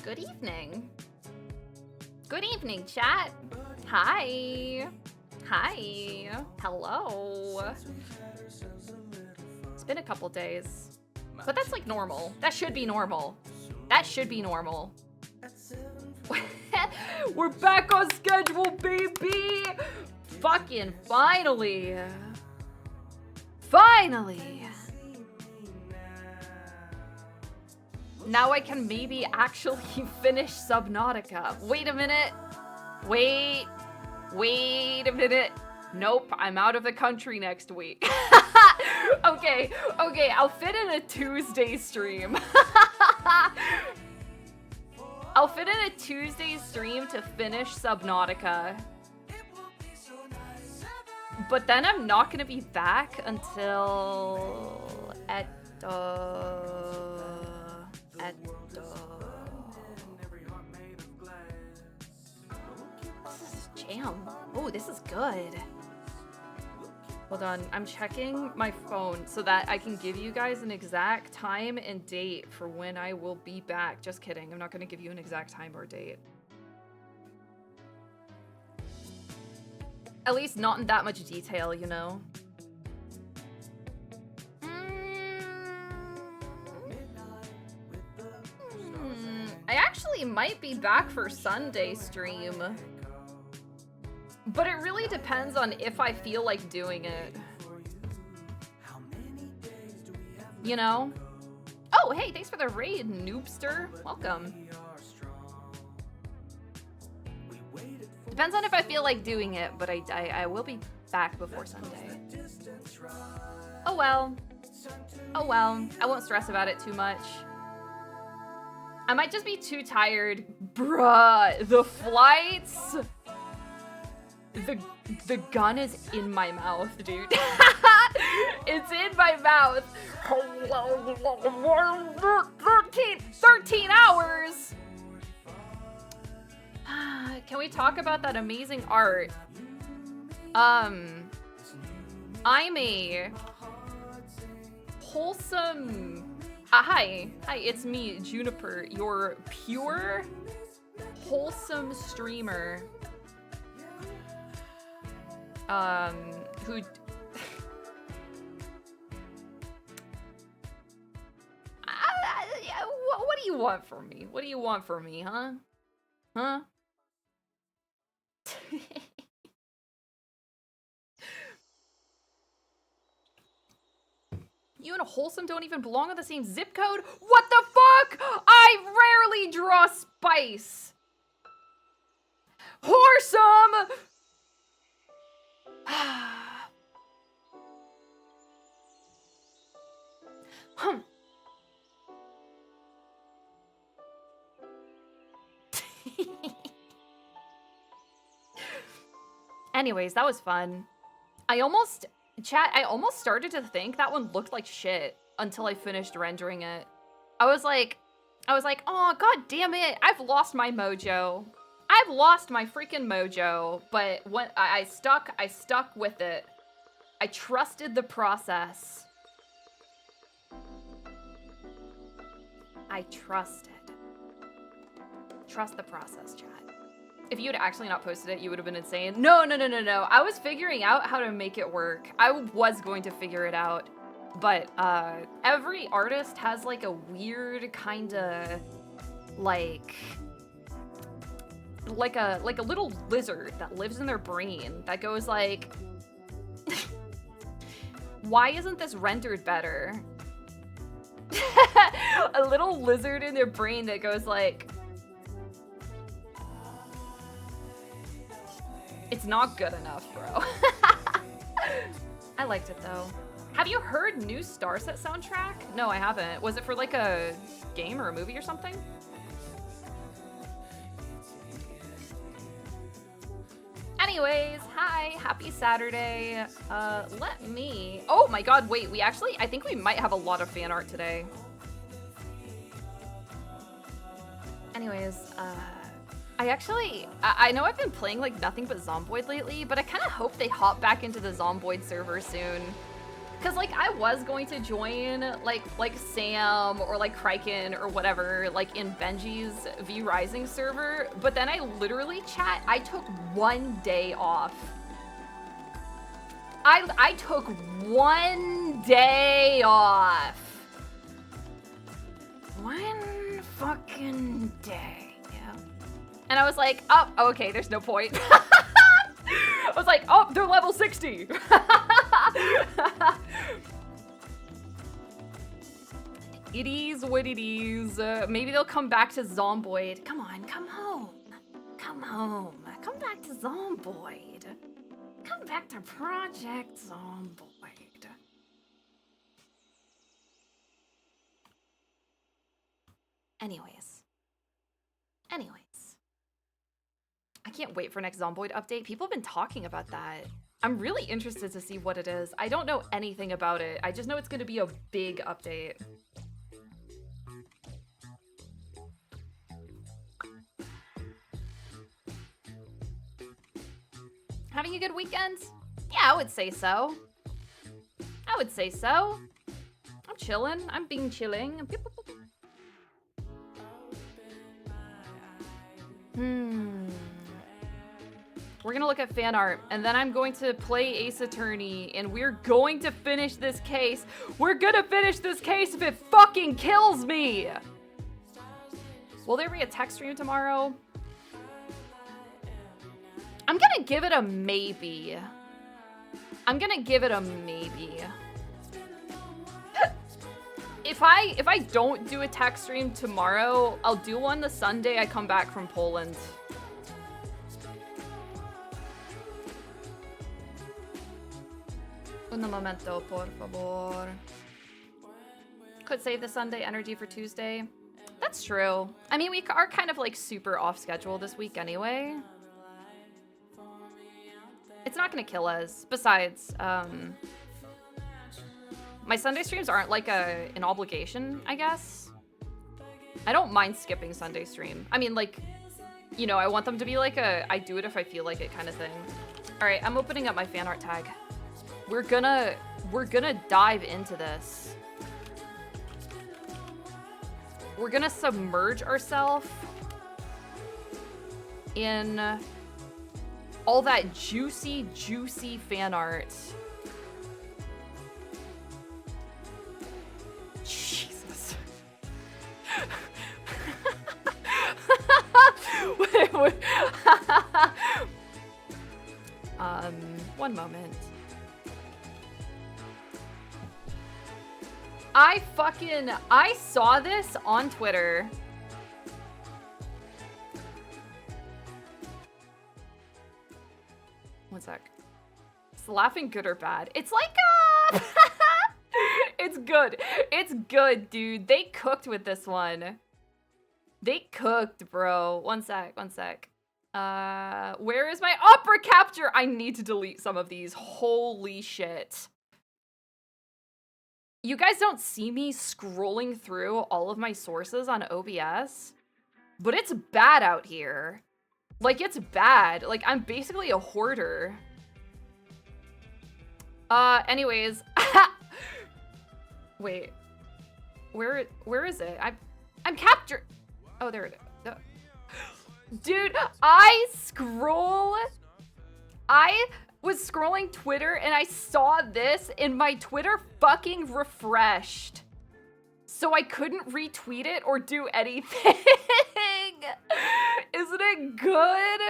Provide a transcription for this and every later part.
Good evening. Good evening, chat. Hi. Hi. Hello. It's been a couple days. But that's like normal. That should be normal. That should be normal. We're back on schedule, baby! Fucking finally. Finally. Now I can maybe actually finish Subnautica. Wait a minute. Wait a minute. Nope, I'm out of the country next week. Okay, I'll fit in a Tuesday stream. I'll fit in a Tuesday stream to finish Subnautica. But then I'm not gonna be back until This is jam. Oh, this is good. Hold on, I'm checking my phone so that I can give you guys an exact time and date for when I will be back. Just kidding, I'm not gonna give you an exact time or date. At least not in that much detail, you know? I actually might be back for Sunday stream. But it really depends on if I feel like doing it. You know? Oh, hey, thanks for the raid, Noobster. Welcome. Depends on if I feel like doing it, but I will be back before Sunday. Oh well. Oh well. I won't stress about it too much. I might just be too tired. Bruh, the flights. The gun is in my mouth, dude. It's in my mouth. 13 hours. Can we talk about that amazing art? I'm a wholesome... hi, it's me, Juniper, your pure, wholesome streamer. Who... what do you want from me? What do you want from me, huh? Huh? You and a wholesome don't even belong on the same zip code? What the fuck? I rarely draw spice. Whoresome! Anyways, that was fun. I almost started to think that one looked like shit until I finished rendering it. I was like, oh, god damn it, I've lost my mojo. I've lost my freaking mojo, but when I stuck with it. I trusted the process. I trusted. Trust the process, chat. If you had actually not posted it, you would have been insane. No. I was figuring out how to make it work. I was going to figure it out. But every artist has like a weird kind of like like a little lizard that lives in their brain that goes like, why isn't this rendered better? A little lizard in their brain that goes like, it's not good enough, bro. I liked it though. Have you heard new Starset soundtrack? No, I haven't. Was it for like a game or a movie or something? Anyways, hi, happy Saturday. Let me, oh my god, wait, I think we might have a lot of fan art today. Anyways, I know I've been playing like nothing but Zomboid lately, but I kind of hope they hop back into the Zomboid server soon. Cause like I was going to join like Sam or like Kraken or whatever like in Benji's V Rising server, but then I literally I took 1 day off. I took 1 day off. 1 fucking day, yeah. And I was like, oh, okay, there's no point. I was like, oh, they're level 60. It is what it is. Maybe they'll come back to Zomboid. Come on, come home. Come home. Come back to Zomboid. Come back to Project Zomboid. Anyways. I can't wait for next Zomboid update. People have been talking about that. I'm really interested to see what it is. I don't know anything about it. I just know it's going to be a big update. Having a good weekend? Yeah, I would say so. I'm chilling. I'm being chilling. We're gonna look at fan art, and then I'm going to play Ace Attorney, and we're going to finish this case. We're gonna finish this case if it fucking kills me! Will there be a tech stream tomorrow? I'm gonna give it a maybe. If I don't do a tech stream tomorrow, I'll do one the Sunday I come back from Poland. Un momento, por favor. Could save the Sunday energy for Tuesday. That's true. I mean, we are kind of like super off schedule this week anyway. It's not gonna kill us. Besides, my Sunday streams aren't like an obligation, I guess. I don't mind skipping Sunday stream. I mean, like, you know, I want them to be like I do it if I feel like it kind of thing. All right, I'm opening up my fan art tag. We're gonna dive into this. We're gonna submerge ourselves in all that juicy, juicy fan art. Jesus. wait. One moment. I saw this on Twitter. One sec. Is the laughing good or bad? It's like, it's good. It's good, dude. They cooked with this one. They cooked, bro. One sec. Where is my opera capture? I need to delete some of these. Holy shit. You guys don't see me scrolling through all of my sources on OBS, but it's bad out here. Like, it's bad. Like, I'm basically a hoarder. Anyways. Wait. Where is it? I'm captured. Oh, there it is. Dude, I was scrolling Twitter and I saw this and my Twitter fucking refreshed. So I couldn't retweet it or do anything. Isn't it good.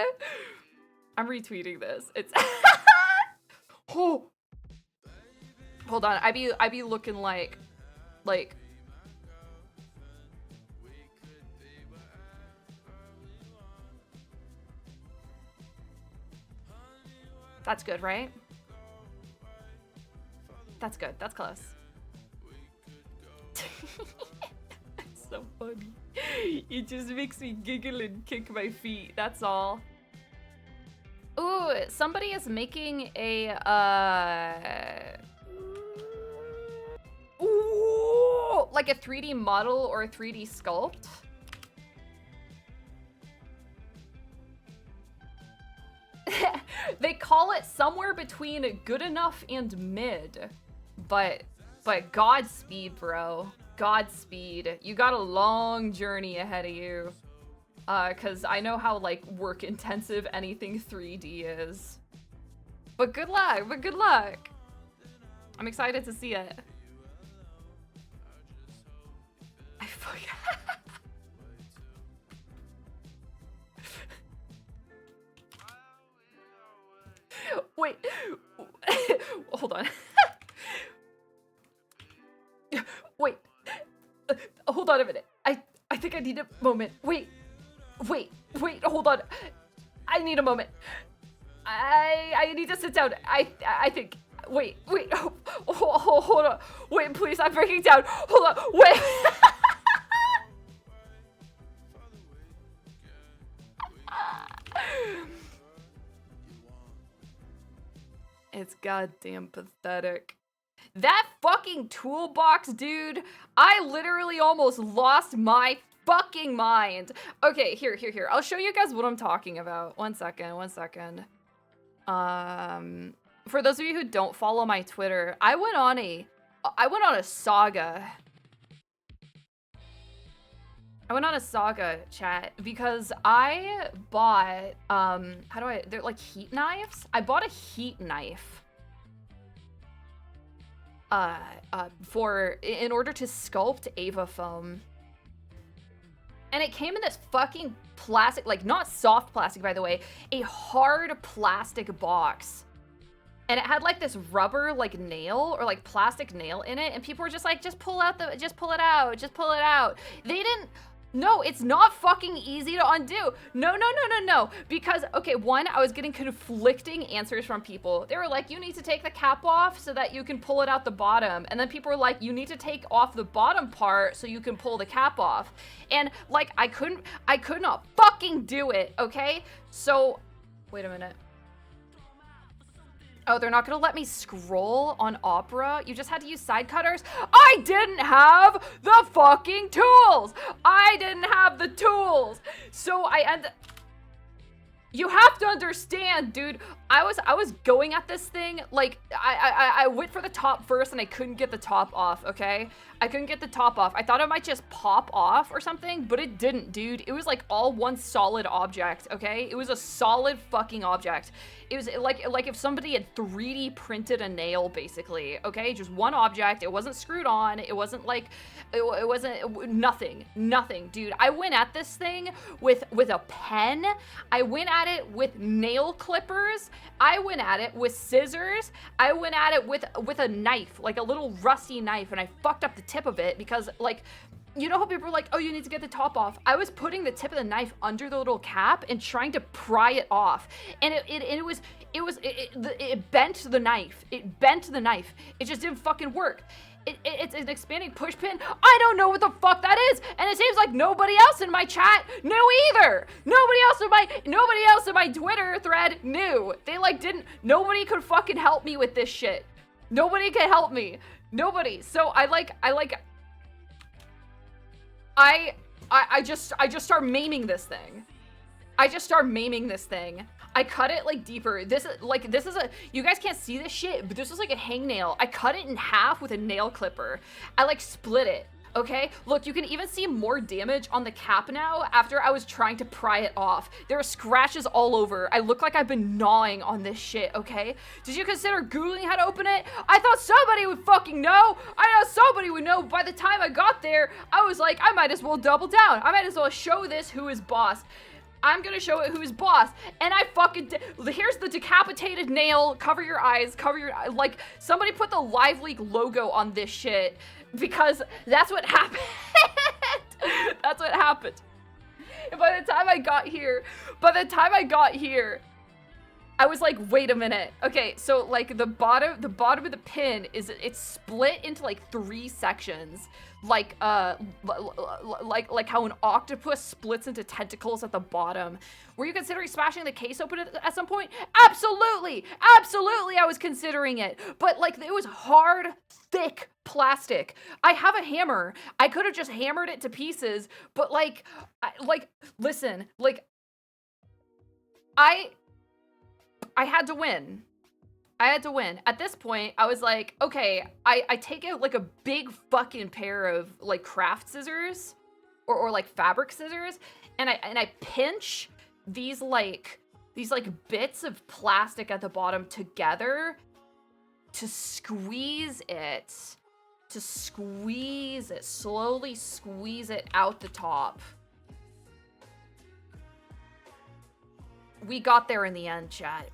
I'm retweeting this. It's oh. Hold on. I be looking like that's good, right? That's good. That's close. It's so funny. It just makes me giggle and kick my feet. That's all. Ooh, somebody is making a ooh, like a 3D model or a 3D sculpt. They call it somewhere between good enough and mid. But Godspeed, bro. Godspeed. You got a long journey ahead of you. Cause I know how like work intensive anything 3D is. But good luck, I'm excited to see it. I fucking wait. Hold on. Wait. Hold on a minute. I think I need a moment. Wait, hold on. I need a moment. I need to sit down. I think. Wait. Hold on. Wait, please, I'm breaking down. Hold on. Wait. It's goddamn pathetic. That fucking toolbox, dude. I literally almost lost my fucking mind. Okay, here. I'll show you guys what I'm talking about. One second. For those of you who don't follow my Twitter, I went on a saga. I went on a saga, chat, because I bought, they're like heat knives? I bought a heat knife. In order to sculpt Ava foam. And it came in this fucking plastic, like not soft plastic, by the way, a hard plastic box. And it had like this rubber like nail or like plastic nail in it. And people were just like, just pull it out. They didn't. No, it's not fucking easy to undo. No. Because, okay, one, I was getting conflicting answers from people. They were like, you need to take the cap off so that you can pull it out the bottom. And then people were like, you need to take off the bottom part so you can pull the cap off. And like, I could not fucking do it, okay? So, wait a minute. Oh, they're not gonna let me scroll on Opera? You just had to use side cutters? I didn't have the fucking tools! I didn't have the tools! So you have to understand, dude. I was going at this thing, like, I went for the top first and I couldn't get the top off, okay? I couldn't get the top off. I thought it might just pop off or something, but it didn't, dude. It was like all one solid object, okay? It was a solid fucking object. It was like if somebody had 3D printed a nail, basically, okay? Just one object. It wasn't screwed on. It wasn't like, it wasn't, nothing, dude. I went at this thing with a pen. I went at it with nail clippers. I went at it with scissors. I went at it with a knife, like a little rusty knife, and I fucked up the tip of it because, like, you know how people are like, oh, you need to get the top off? I was putting the tip of the knife under the little cap and trying to pry it off. And it bent the knife. It bent the knife. It just didn't fucking work. It's an expanding push pin. I don't know what the fuck that is. And it seems like nobody else in my chat knew either. Nobody else in my Twitter thread knew. They like didn't, nobody could fucking help me with this shit. Nobody could help me. Nobody. So I just start maiming this thing. I cut it like deeper. This is a, you guys can't see this shit, but this is like a hangnail. I cut it in half with a nail clipper. I like split it. Okay, look, you can even see more damage on the cap now after I was trying to pry it off. There are scratches all over. I look like I've been gnawing on this shit, okay? Did you consider Googling how to open it? I thought somebody would fucking know. I know somebody would know. By the time I got there, I was like, I might as well double down. I might as well show this who is boss. I'm gonna show it who's boss. And I fucking, here's the decapitated nail, cover your eyes, like, somebody put the Live Leak logo on this shit, because that's what happened. That's what happened. And by the time I got here, I was like, wait a minute. Okay, so like the bottom of the pin it's split into like 3 sections. Like like how an octopus splits into tentacles at the bottom. Were you considering smashing the case open at some point? Absolutely! Absolutely I was considering it. But like it was hard, thick plastic. I have a hammer. I could have just hammered it to pieces, but like listen, like I had to win. I had to win. At this point, I was like, okay, I take out like a big fucking pair of like craft scissors or like fabric scissors, and I pinch these bits of plastic at the bottom together to squeeze it, slowly squeeze it out the top. We got there in the end, chat.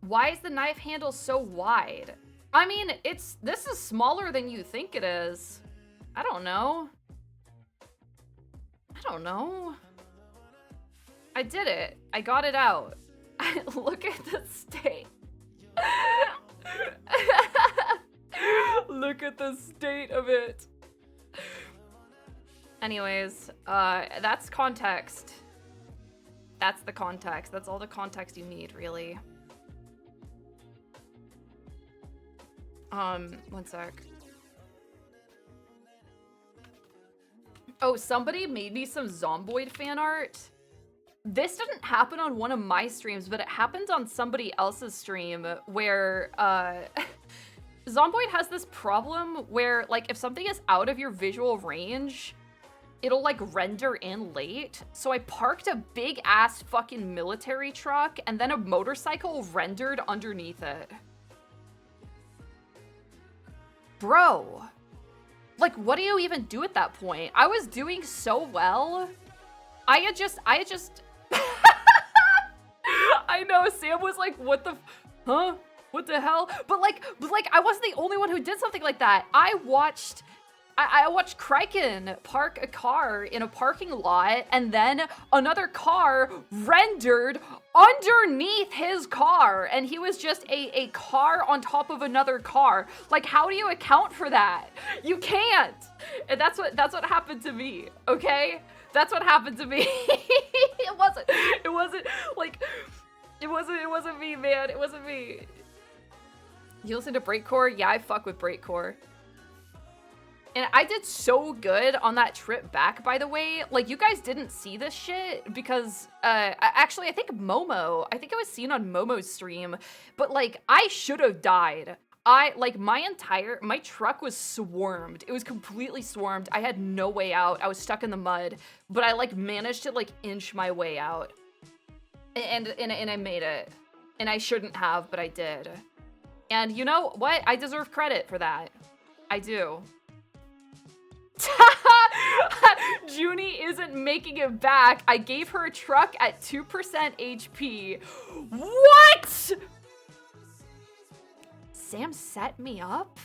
Why is the knife handle so wide? I mean, this is smaller than you think it is. I don't know. I did it. I got it out. Look at the state. Look at the state of it. Anyways, that's context. That's the context. That's all the context you need, really. One sec. Oh, somebody made me some Zomboid fan art. This didn't happen on one of my streams, but it happened on somebody else's stream where, Zomboid has this problem where, like, if something is out of your visual range, it'll, like, render in late. So I parked a big-ass fucking military truck, and then a motorcycle rendered underneath it. Bro, like, what do you even do at that point? I was doing so well. I had just I know, Sam was like, what the, huh? What the hell? But like, I wasn't the only one who did something like that. I watched Kraken park a car in a parking lot, and then another car rendered underneath his car, and he was just a car on top of another car. Like, how do you account for that? You can't. And that's what happened to me, okay? That's what happened to me. It wasn't me, man. It wasn't me. You listen to Breakcore? Yeah, I fuck with Breakcore. And I did so good on that trip back, by the way. Like, you guys didn't see this shit because, actually, I think it was seen on Momo's stream, but, like, I should have died. My truck was swarmed. It was completely swarmed. I had no way out. I was stuck in the mud, but I, like, managed to, like, inch my way out. And I made it. And I shouldn't have, but I did. And you know what? I deserve credit for that. I do. Junie isn't making it back. I gave her a truck at 2% HP. What? Sam set me up?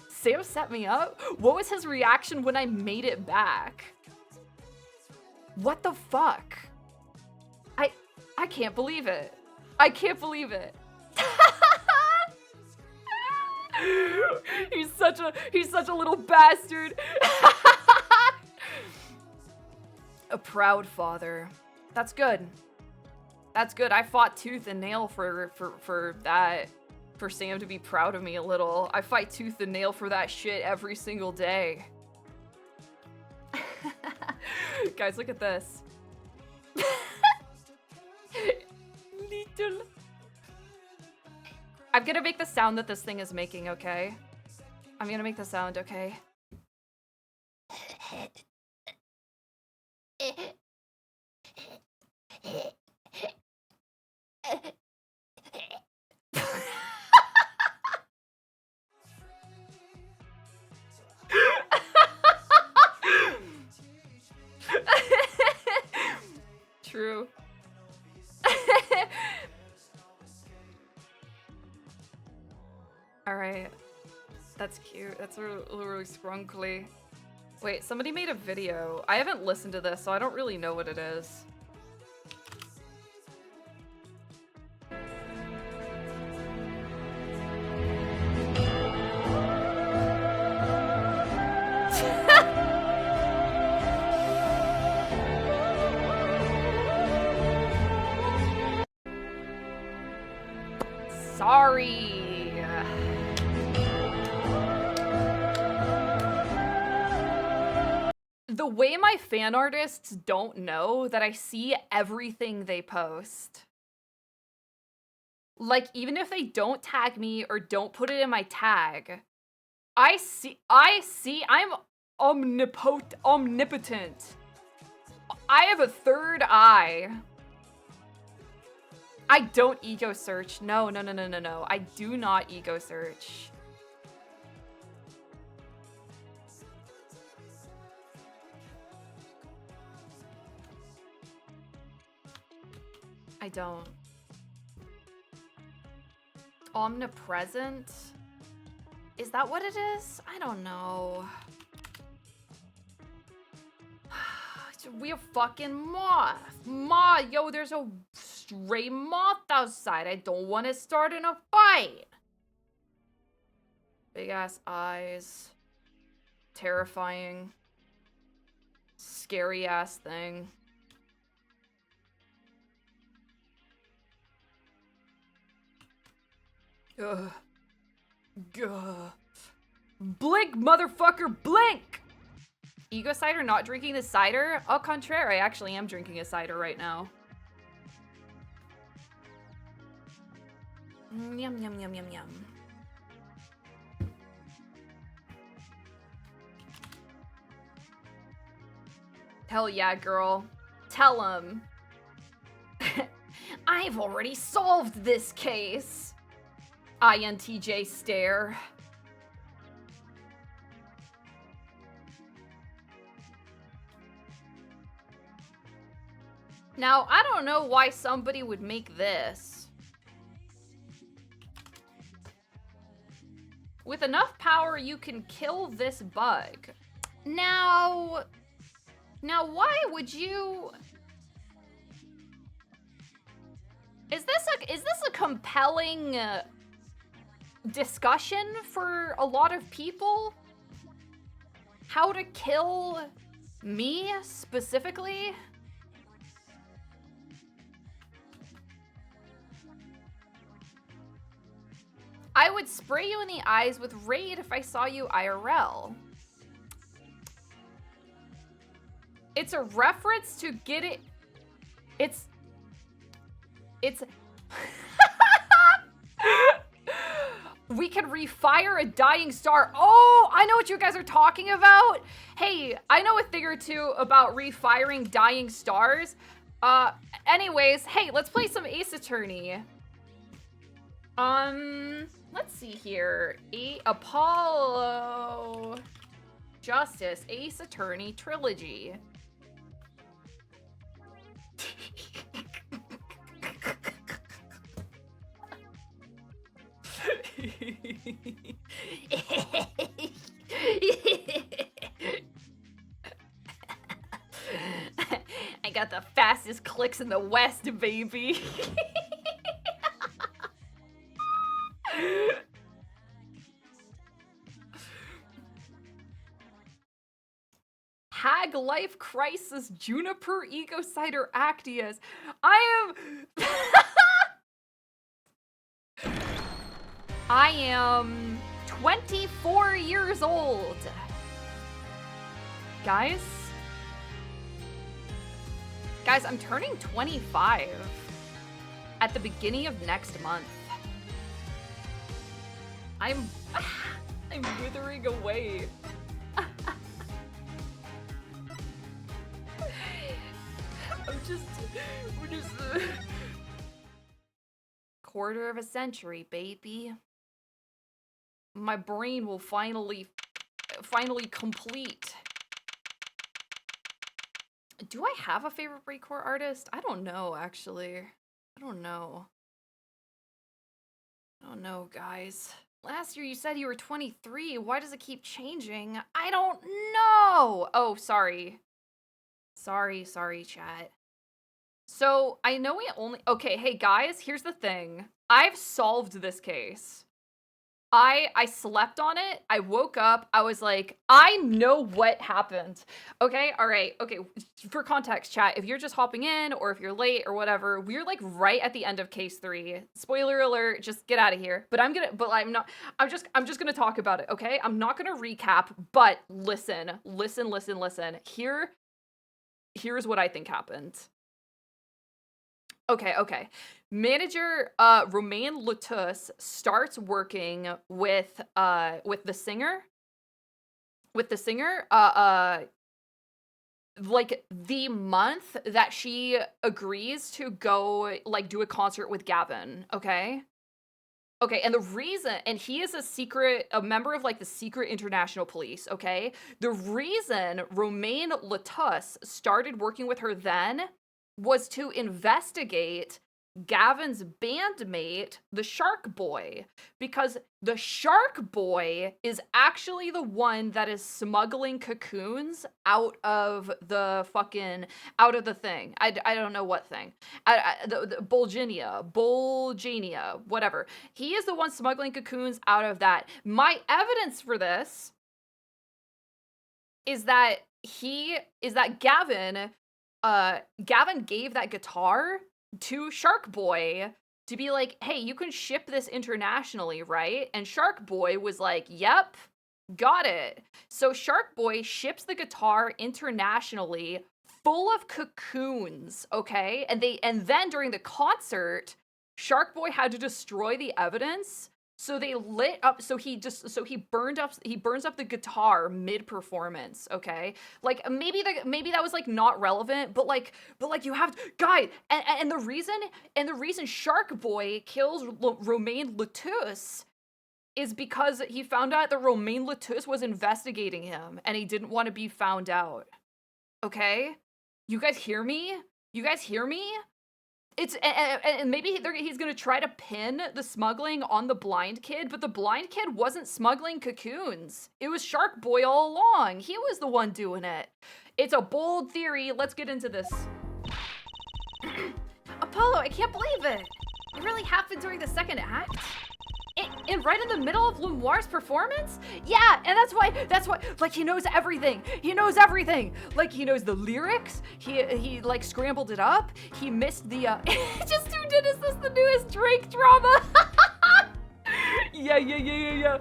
Sam set me up? What was his reaction when I made it back? What the fuck? I can't believe it. I can't believe it. He's such a little bastard. A proud father. That's good. That's good. I fought tooth and nail for that. For Sam to be proud of me a little. I fight tooth and nail for that shit every single day. Guys, look at this. Little. I'm gonna make the sound that this thing is making, okay? I'm gonna make the sound, okay? True. Alright. That's cute. That's really scrunkly. Wait, somebody made a video. I haven't listened to this, so I don't really know what it is. Sorry. The way my fan artists don't know that I see everything they post. Like, even if they don't tag me or don't put it in my tag, I see, I'm omnipotent. I have a third eye. I don't ego search. No. I do not ego search. I don't. Omnipresent? Is that what it is? I don't know. We have fucking moth. Yo, there's a stray moth outside. I don't want to start in a fight. Big ass eyes. Terrifying. Scary ass thing. Ugh. Gah. Blink, motherfucker, blink! Ego cider, not drinking the cider? Au contraire, I actually am drinking a cider right now. Yum, yum, yum, yum, yum. Hell yeah, girl. Tell him. I've already solved this case. INTJ stare. Now, I don't know why somebody would make this. With enough power, you can kill this bug. Now why would you... Is this a compelling discussion for a lot of people? How to kill me specifically? I would spray you in the eyes with Raid if I saw you IRL. It's a reference to get it. It's we can refire a dying star. Oh, I know what you guys are talking about. Hey, I know a thing or two about refiring dying stars. Anyways, hey, let's play some Ace Attorney. Let's see here. Apollo Justice Ace Attorney Trilogy. I got the fastest clicks in the West, baby. Hag Life Crisis Juniper Ego Cider Actias. I am 24 years old. Guys, I'm turning 25 at the beginning of next month. I'm withering away. We're just quarter of a century, baby. My brain will finally complete Do I have a favorite breakcore artist? I don't know, actually. I don't know. I don't know, guys. Last year you said you were 23. Why does it keep changing? I don't know. Oh, sorry. Sorry, chat. So, I know we only... Okay, hey, guys, here's the thing. I've solved this case. I slept on it. I woke up. I was like, I know what happened. Okay, all right. Okay, for context, chat, if you're just hopping in or if you're late or whatever, we're like right at the end of case 3. Spoiler alert, just get out of here. But I'm just gonna talk about it, okay? I'm not gonna recap, but listen. Here's what I think happened. Okay. Manager Romain Latus starts working with the singer. Like the month that she agrees to go like do a concert with Gavin, okay? Okay, and the reason, and he is a member of like the secret international police, okay? The reason Romain Latus started working with her then was to investigate Gavin's bandmate, the Shark Boy, because the Shark Boy is actually the one that is smuggling cocoons out of the thing. I don't know what thing. The Bulgenia, whatever. He is the one smuggling cocoons out of that. My evidence for this is that Gavin gave that guitar to Shark Boy to be like, hey, you can ship this internationally, right? And Shark Boy was like, yep, got it. So Shark Boy ships the guitar internationally full of cocoons, okay? And then during the concert, Shark Boy had to destroy the evidence. So they lit up, so he burns up the guitar mid-performance, okay? Like maybe that was like not relevant, but like you have guys, and the reason Shark Boy kills Romain Latus is because he found out that Romain Latus was investigating him and he didn't want to be found out. Okay? You guys hear me? It's and maybe he's gonna try to pin the smuggling on the blind kid, but the blind kid wasn't smuggling cocoons. It was Shark Boy all along. He was the one doing it. It's a bold theory. Let's get into this. Apollo, I can't believe it. It really happened during the second act. And right in the middle of Lemoire's performance? Yeah, and that's why, like, he knows everything. Like, he knows the lyrics. He like, scrambled it up. He missed the, just who did is this the newest Drake drama? Yeah.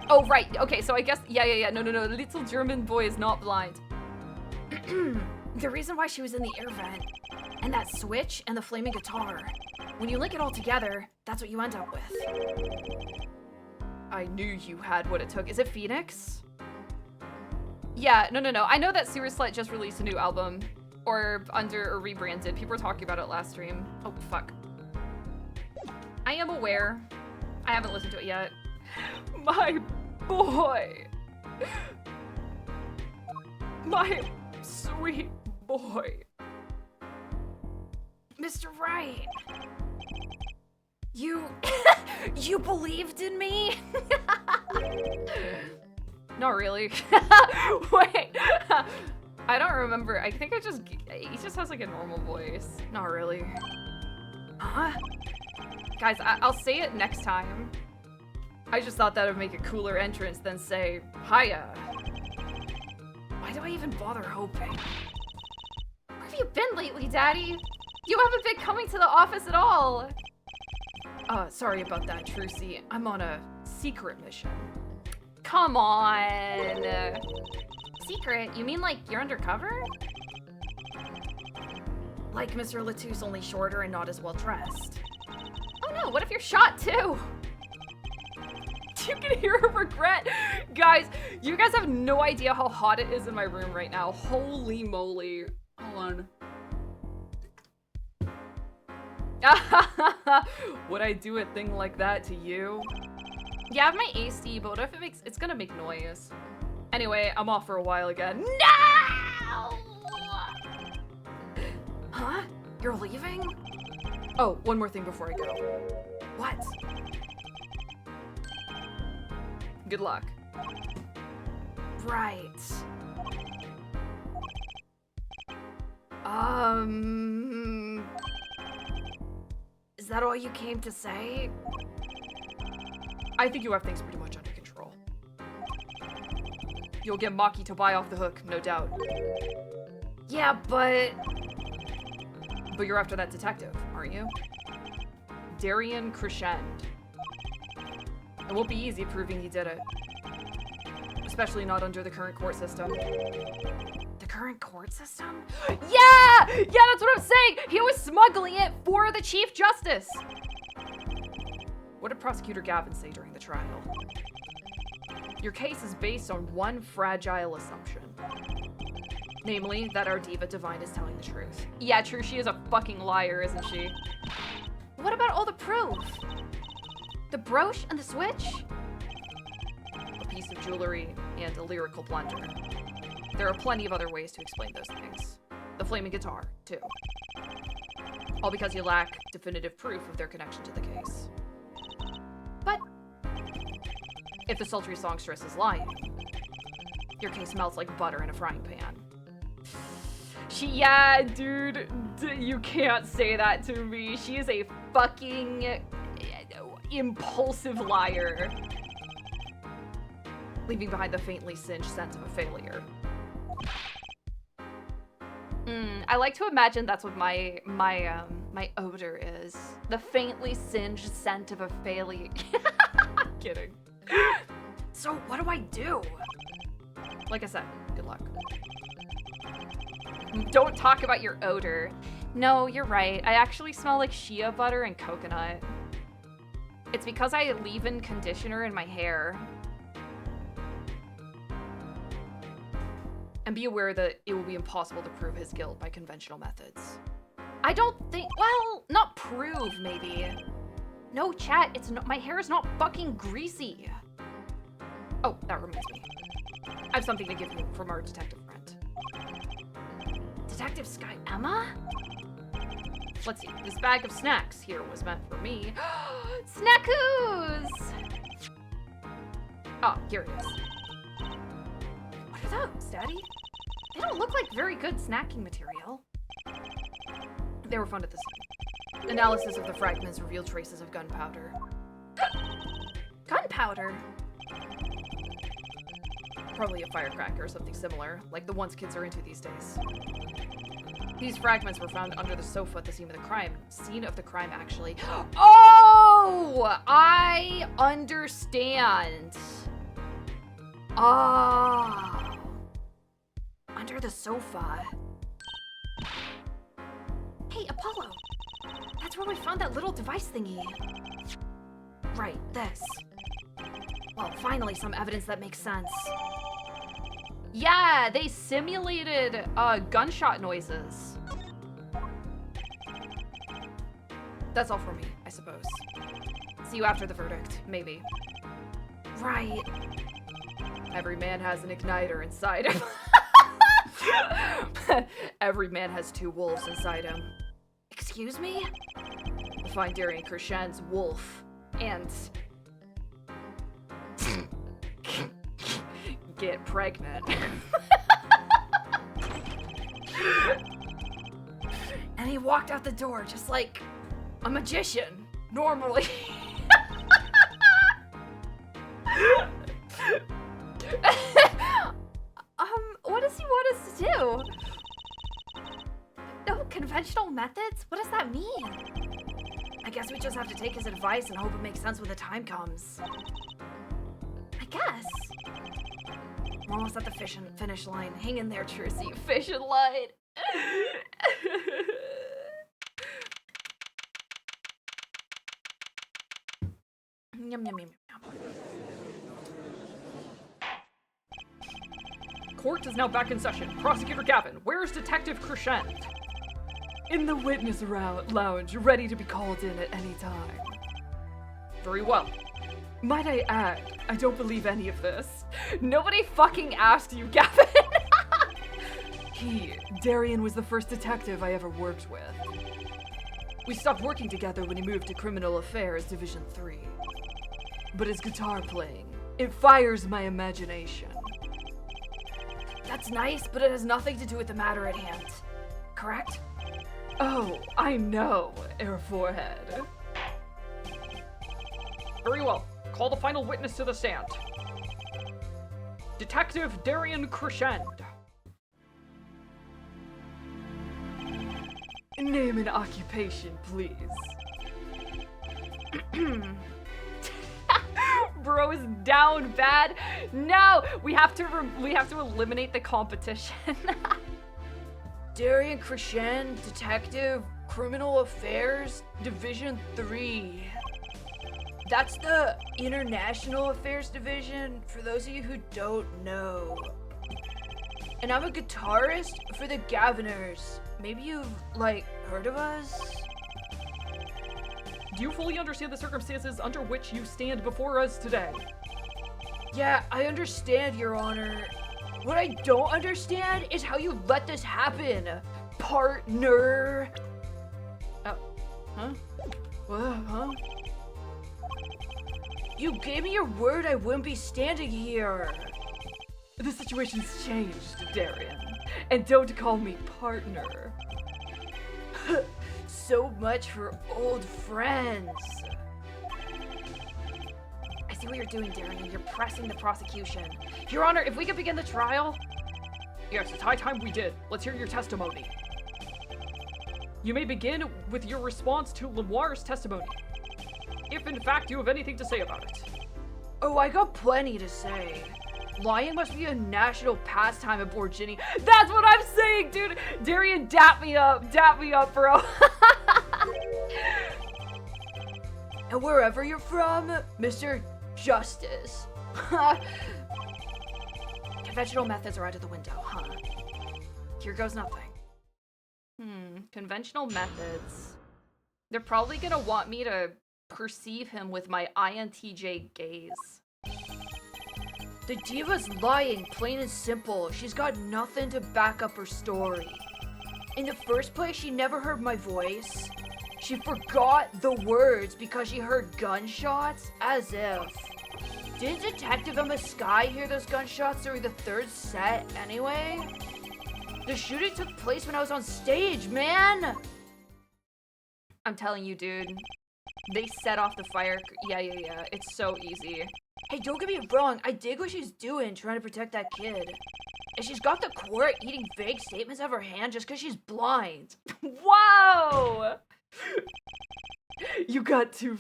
Oh, right. Okay, so I guess, yeah. No. The little German boy is not blind. The reason why she was in the air vent, and that switch, and the flaming guitar. When you link it all together, that's what you end up with. I knew you had what it took. Is it Phoenix? Yeah, no. I know that Serious Slut just released a new album. Or rebranded. People were talking about it last stream. Oh, fuck. I am aware. I haven't listened to it yet. My boy. My sweet boy. Mr. Wright. You believed in me? Not really. Wait. I don't remember. I think he just has like a normal voice. Not really. Huh? Guys, I'll say it next time. I just thought that would make a cooler entrance than say, hiya. Why do I even bother hoping? Where have you been lately, Daddy? You haven't been coming to the office at all. Sorry about that, Trucy. I'm on a secret mission. Come on. Secret? You mean like you're undercover? Like Mr. Latus, only shorter and not as well dressed. Oh no, what if you're shot too? You can hear her regret. Guys, you guys have no idea how hot it is in my room right now. Holy moly. Hold on. Would I do a thing like that to you? Yeah, I have my AC, but what if it's gonna make noise? Anyway, I'm off for a while again. No! You're leaving? Oh, one more thing before I go. What? Good luck. Right. Is that all you came to say? I think you have things pretty much under control. You'll get Maki to buy off the hook, no doubt. Yeah, but you're after that detective, aren't you? Darian Crescend. It won't be easy proving he did it. Especially not under the current court system. The current court system? Yeah! Yeah, that's what I'm saying! He was smuggling it for the Chief Justice! What did Prosecutor Gavin say during the trial? Your case is based on one fragile assumption. Namely, that our Diva Divine is telling the truth. Yeah, true, she is a fucking liar, isn't she? What about all the proof? The brooch and the switch? A piece of jewelry and a lyrical blunder. There are plenty of other ways to explain those things. The flaming guitar, too. All because you lack definitive proof of their connection to the case. But if the sultry songstress is lying, your case melts like butter in a frying pan. Yeah, dude, you can't say that to me. She is a fucking impulsive liar. Leaving behind the faintly singed sense of a failure. I like to imagine that's what my odor is. The faintly singed scent of a failure. I'm kidding. So what do I do? Like I said, good luck. Don't talk about your odor. No, you're right. I actually smell like shea butter and coconut. It's because I leave-in conditioner in my hair. And be aware that it will be impossible to prove his guilt by conventional methods. I don't think, well, not prove, maybe. No, chat, it's not, my hair is not fucking greasy. Oh, that reminds me. I have something to give you from our detective friend. Detective Sky Emma? Let's see, this bag of snacks here was meant for me. Snackoos! Oh, here it is. What are those, Daddy? They don't look like very good snacking material. They were found at the scene. Analysis of the fragments revealed traces of gunpowder. Gunpowder? Probably a firecracker or something similar, like the ones kids are into these days. These fragments were found under the sofa at the scene of the crime. Scene of the crime, actually. Oh! I understand. Oh. Under the sofa. Hey, Apollo. That's where we found that little device thingy. Right, this. Well, finally some evidence that makes sense. Yeah, they simulated gunshot noises. That's all for me, I suppose. See you after the verdict, maybe. Right. Every man has an igniter inside him. Every man has two wolves inside him. Excuse me? We'll find Darian Crescend's wolf and get pregnant. And he walked out the door just like a magician, normally. What does he want us to do? No conventional methods? What does that mean? I guess we just have to take his advice and hope it makes sense when the time comes. I guess. We're almost at the finish line. Hang in there, Trissy. Fishing line. Yum, yum, yum, yum. Court is now back in session. Prosecutor Gavin, where's Detective Crescend? In the witness lounge, ready to be called in at any time. Very well. Might I add, I don't believe any of this. Nobody fucking asked you, Gavin. Darian was the first detective I ever worked with. We stopped working together when he moved to Criminal Affairs Division 3. But his guitar playing, it fires my imagination. That's nice, but it has nothing to do with the matter at hand. Correct? Oh, I know, Air Forehead. Very well. Call the final witness to the stand. Detective Darian Crescend. Name and occupation, please. Bro is down bad. No, we have to eliminate the competition. Darian Crescend, Detective, Criminal Affairs, Division 3. That's the International Affairs Division, for those of you who don't know. And I'm a guitarist for the Gaviners. Maybe you've, heard of us? Do you fully understand the circumstances under which you stand before us today? Yeah, I understand, Your Honor. What I don't understand is how you let this happen, partner. Huh? What, huh? You gave me your word I wouldn't be standing here. The situation's changed, Darian. And don't call me partner. So much for old friends. I see what you're doing, Darian. You're pressing the prosecution. Your Honor, if we could begin the trial. Yes, it's high time we did. Let's hear your testimony. You may begin with your response to Lemoire's testimony, if in fact you have anything to say about it. Oh, I got plenty to say. Lying must be a national pastime aboard Ginny. That's what I'm saying, dude! Darian, dap me up, bro. And wherever you're from, Mr. Justice. Conventional methods are out of the window, huh? Here goes nothing. Conventional methods. They're probably gonna want me to perceive him with my INTJ gaze. The diva's lying, plain and simple. She's got nothing to back up her story. In the first place, she never heard my voice. She forgot the words because she heard gunshots, as if. Didn't Detective misc hear those gunshots during the third set anyway? The shooting took place when I was on stage, man! I'm telling you, dude. They set off the fire. Yeah. It's so easy. Hey, don't get me wrong. I dig what she's doing, trying to protect that kid. And she's got the court eating vague statements out of her hand just because she's blind. Whoa! You go too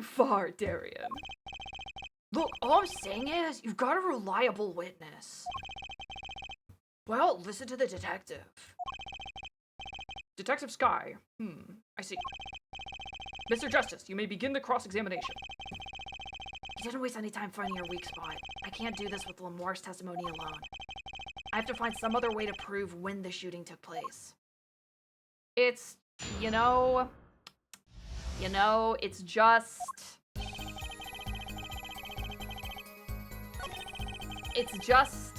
far, Darian. Look, all I'm saying is, you've got a reliable witness. Well, listen to the detective. Detective Sky. I see. Mr. Justice, you may begin the cross-examination. You didn't waste any time finding your weak spot. I can't do this with Lemoire's testimony alone. I have to find some other way to prove when the shooting took place. It's, it's just...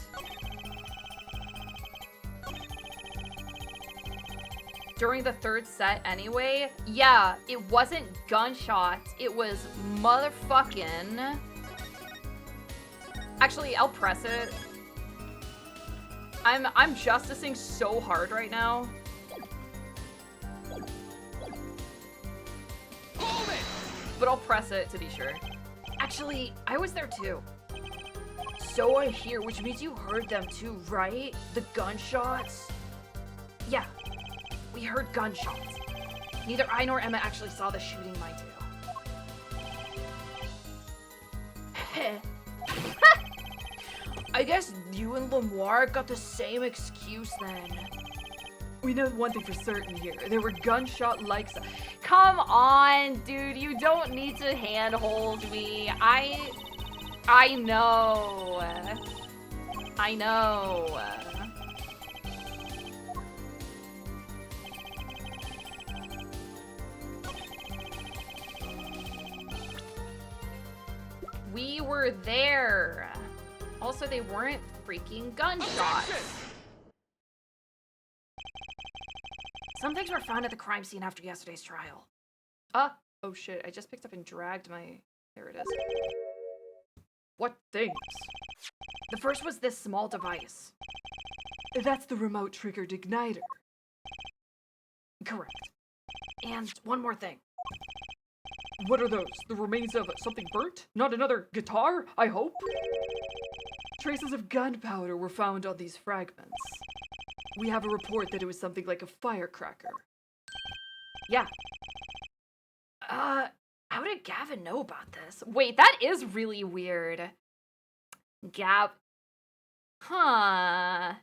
During the third set anyway, yeah, it wasn't gunshots, it was motherfucking... Actually, I'll press it. I'm justicing so hard right now. But I'll press it to be sure. Actually, I was there too. So I hear, which means you heard them too, right? The gunshots? Yeah. We heard gunshots. Neither I nor Emma actually saw the shooting, mind you. I guess you and Lemoire got the same excuse then. We know one thing for certain here. There were gunshot-like... Come on, dude. You don't need to handhold me. I know. I know. We were there. Also, they weren't freaking gunshots. Some things were found at the crime scene after yesterday's trial. Ah, oh shit, I just picked up and dragged my... There it is. What things? The first was this small device. That's the remote triggered igniter. Correct. And one more thing. What are those? The remains of something burnt? Not another guitar, I hope? Traces of gunpowder were found on these fragments. We have a report that it was something like a firecracker. Yeah. How did Gavin know about this? Wait, that is really weird. Huh.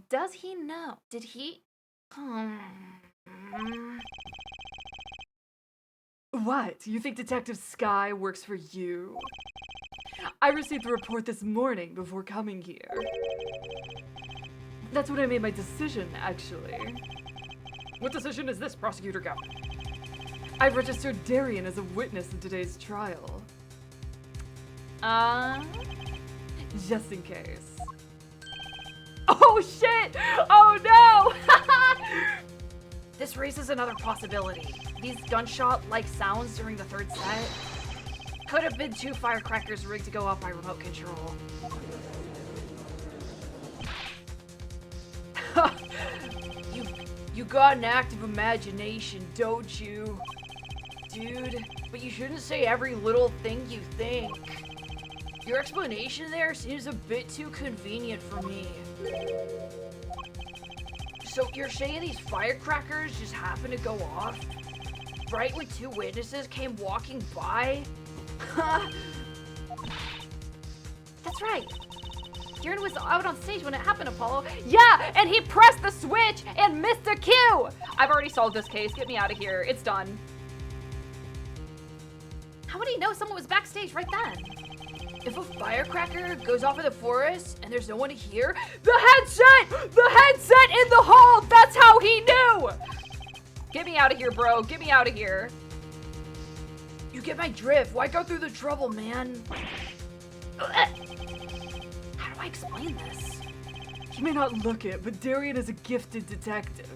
Does he know? Did he? What? You think Detective Sky works for you? I received the report this morning before coming here. That's when I made my decision, actually. What decision is this, Prosecutor Gavin? I registered Darian as a witness in today's trial. Just in case. Oh shit! Oh no! This raises another possibility. These gunshot-like sounds during the third set could have been 2 firecrackers rigged to go off by remote control. You got an active imagination, don't you? Dude, but you shouldn't say every little thing you think. Your explanation there seems a bit too convenient for me. So you're saying these firecrackers just happened to go off right when 2 witnesses came walking by? That's right. Kieran was out on stage when it happened, Apollo. Yeah, and he pressed the switch and missed a cue! I've already solved this case. Get me out of here. It's done. How would he know someone was backstage right then? If a firecracker goes off in the forest and there's no one to hear, The headset! The headset in the hall! That's how he knew! Get me out of here, bro. Get me out of here. you get my drift. Why go through the trouble, man? How do I explain this? You may not look it, but Darian is a gifted detective.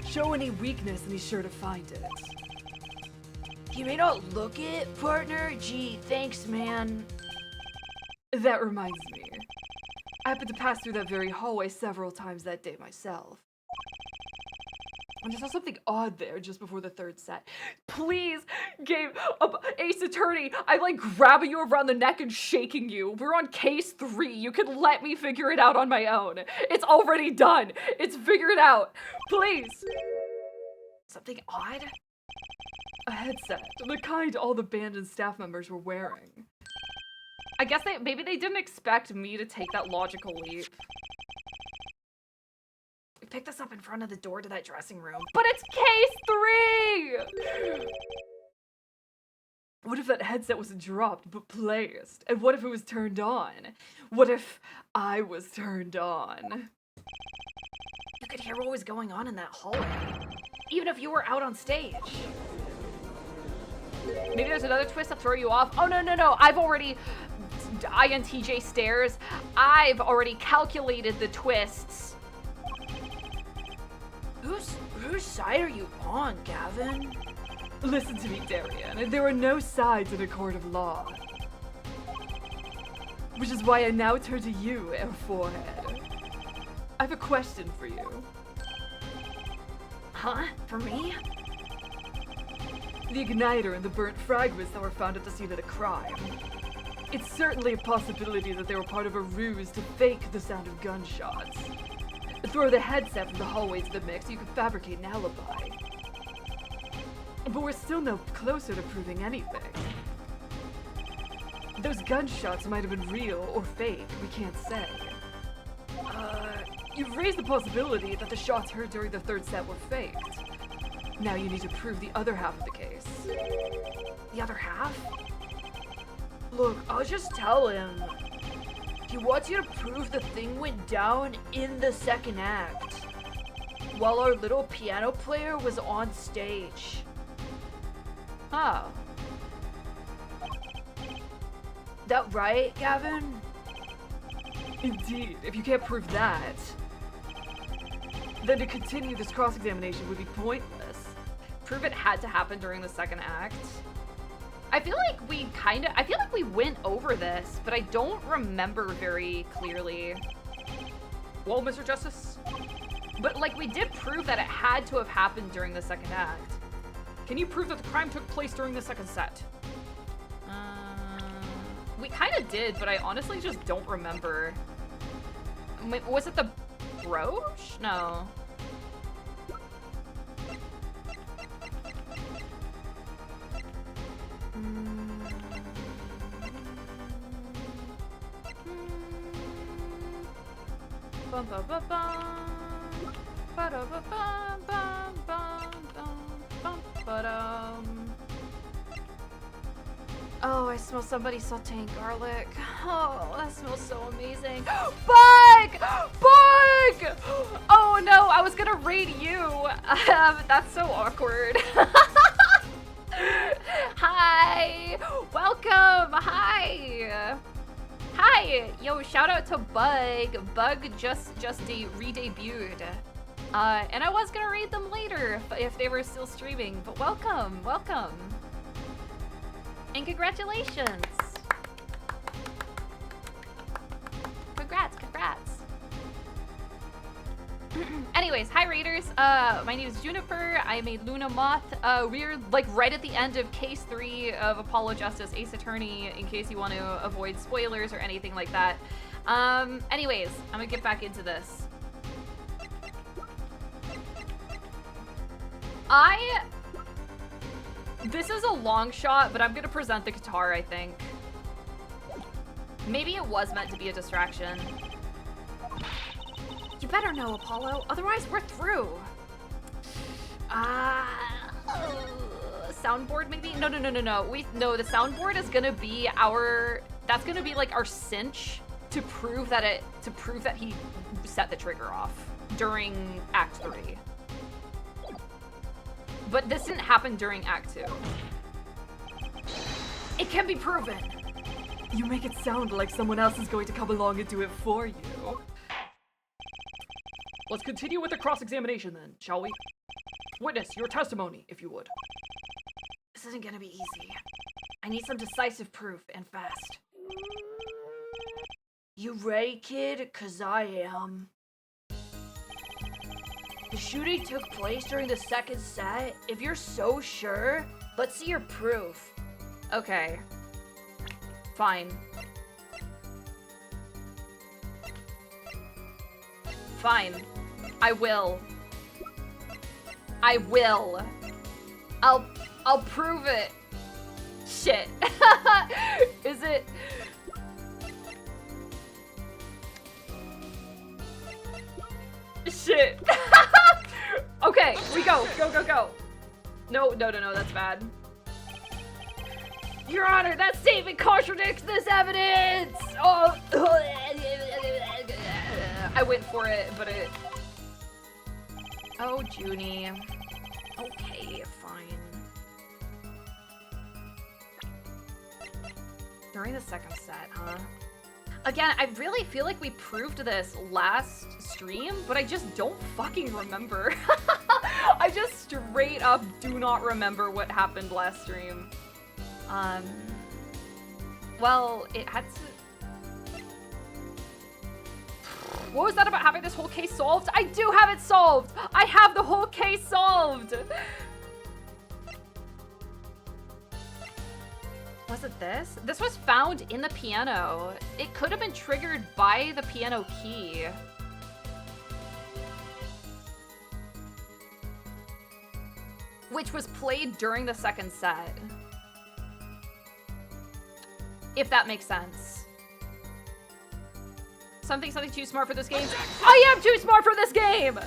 Show any weakness and he's sure to find it. You may not look it, partner. Gee, thanks, man. That reminds me. I happened to pass through that very hallway several times that day myself. And I saw something odd there just before the third set. Please, Gabe, Ace Attorney, I'm like grabbing you around the neck and shaking you. We're on case 3. You can let me figure it out on my own. It's already done. It's figured out. Please. Something odd? A headset, the kind all the band and staff members were wearing. I guess maybe they didn't expect me to take that logical leap. We picked this up in front of the door to that dressing room. But it's case 3! What if that headset wasn't dropped, but placed? And what if it was turned on? What if I was turned on? You could hear what was going on in that hallway, even if you were out on stage. Maybe there's another twist to throw you off. Oh, no. I've already... INTJ stairs. I've already calculated the twists. Whose side are you on, Gavin? Listen to me, Darian. There are no sides in a court of law. Which is why I now turn to you, Air Forehead. I have a question for you. Huh? For me? The igniter and the burnt fragments that were found at the scene of the crime. It's certainly a possibility that they were part of a ruse to fake the sound of gunshots. Throw the headset from the hallway to the mix, you could fabricate an alibi. But we're still no closer to proving anything. Those gunshots might have been real or fake, we can't say. You've raised the possibility that the shots heard during the third set were faked. Now you need to prove the other half of the case. The other half? Look, I'll just tell him. He wants you to prove the thing went down in the second act, while our little piano player was on stage. Oh. That right, Gavin? Indeed, if you can't prove that, Then to continue this cross-examination would be pointless. Prove it had to happen during the second act. I feel like we went over this, but I don't remember very clearly. Well, Mr. Justice, But like we did prove that it had to have happened during the second act. can you prove that the crime took place during the second set? We kind of did, but I honestly just don't remember. Was it the brooch? No. Bum bum bum bum. Ba-da-ba-bum, bum bum bum bum ba-dum. Oh, I smell somebody sauteing garlic. Oh, that smells so amazing. Bug! Bug! Oh no, I was gonna raid you. That's so awkward. Hi! Welcome! Hi! Hi! Yo, shout out to Bug. Bug just re-debuted. And I was gonna raid them later if they were still streaming, but welcome, welcome. And congratulations! Congrats, congrats. Anyways, hi Raiders. My name is Juniper. I'm a Luna Moth. We're like right at the end of case 3 of Apollo Justice Ace Attorney, in case you want to avoid spoilers or anything like that. Anyways, I'm gonna get back into this. This is a long shot, but I'm gonna present the guitar, I think. Maybe it was meant to be a distraction. You better know, Apollo, otherwise we're through. Soundboard maybe? No. No, the soundboard is gonna be that's gonna be like our cinch to prove that he set the trigger off during Act 3. But this didn't happen during Act 2. It can be proven. You make it sound like someone else is going to come along and do it for you. Let's continue with the cross-examination then, shall we? Witness, your testimony, if you would. This isn't gonna be easy. I need some decisive proof, and fast. You ready, kid? 'Cause I am. The shooting took place during the second set. If you're so sure, let's see your proof. Okay. Fine. Fine. I will. I'll prove it. Shit. Is it? Shit. Okay, we go. Go. No, that's bad. Your Honor, that statement contradicts this evidence! Oh! I went for it, but it... Oh, Junie. Okay, fine. During the second set, huh? Again, I really feel like we proved this last stream, but I just don't fucking remember. I just straight up do not remember what happened last stream. Well, it had to... What was that about having this whole case solved? I do have it solved! I have the whole case solved! Was it this? This was found in the piano. It could have been triggered by the piano key. Which was played during the second set. If that makes sense. Something too smart for this game. I am too smart for this game!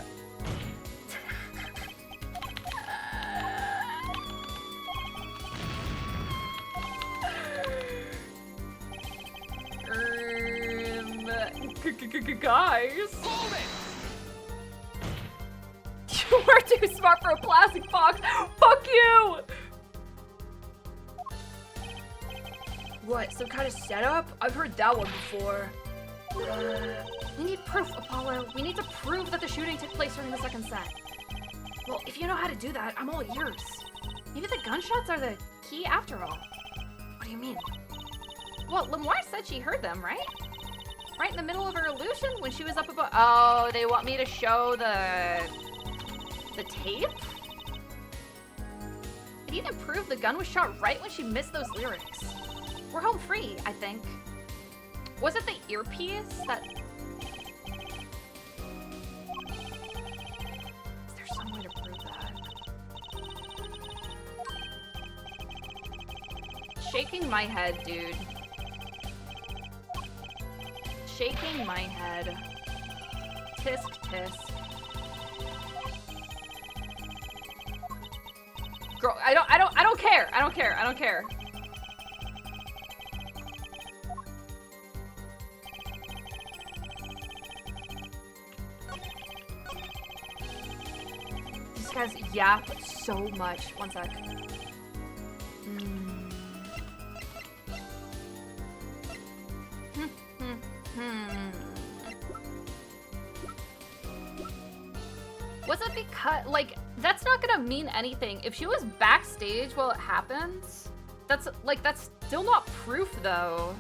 Guys. You are too smart for a plastic box. Fuck you! What, some kind of setup? I've heard that one before. We need proof, Apollo. We need to prove that the shooting took place during the second set. Well, if you know how to do that, I'm all ears. Maybe the gunshots are the key after all. What do you mean? Well, Lemoire said she heard them, right? Right in the middle of her illusion when she was up above. Oh, they want me to show the tape? It even proved the gun was shot right when she missed those lyrics. We're home free, I think. Was it the earpiece that... Is there some way to prove that? Shaking my head, dude. Shaking my head. Tisk tisk. Girl, I don't care. I don't care. I don't care. These guys yap so much. One sec. Was it because, like, that's not gonna mean anything. If she was backstage while it happens, that's still not proof, though.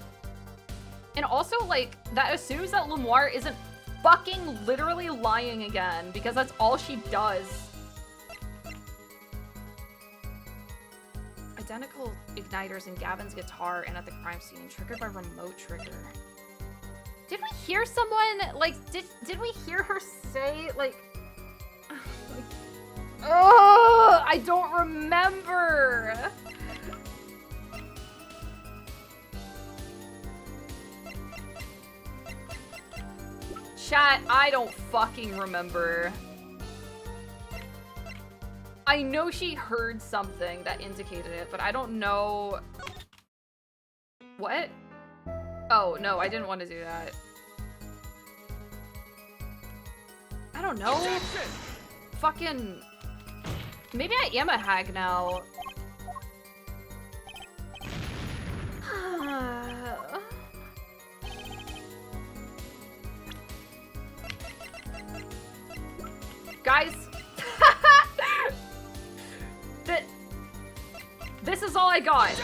And also, like, that assumes that Lemoire isn't fucking literally lying again, because that's all she does. Identical igniters in Gavin's guitar and at the crime scene, triggered by remote trigger. Did we hear someone, like, did we hear her say, like... Oh, I don't remember. Chat, I don't fucking remember. I know she heard something that indicated it, but I don't know. What? Oh, no, I didn't want to do that. I don't know. Fucking... Maybe I am a hag now. Guys, this is all I got.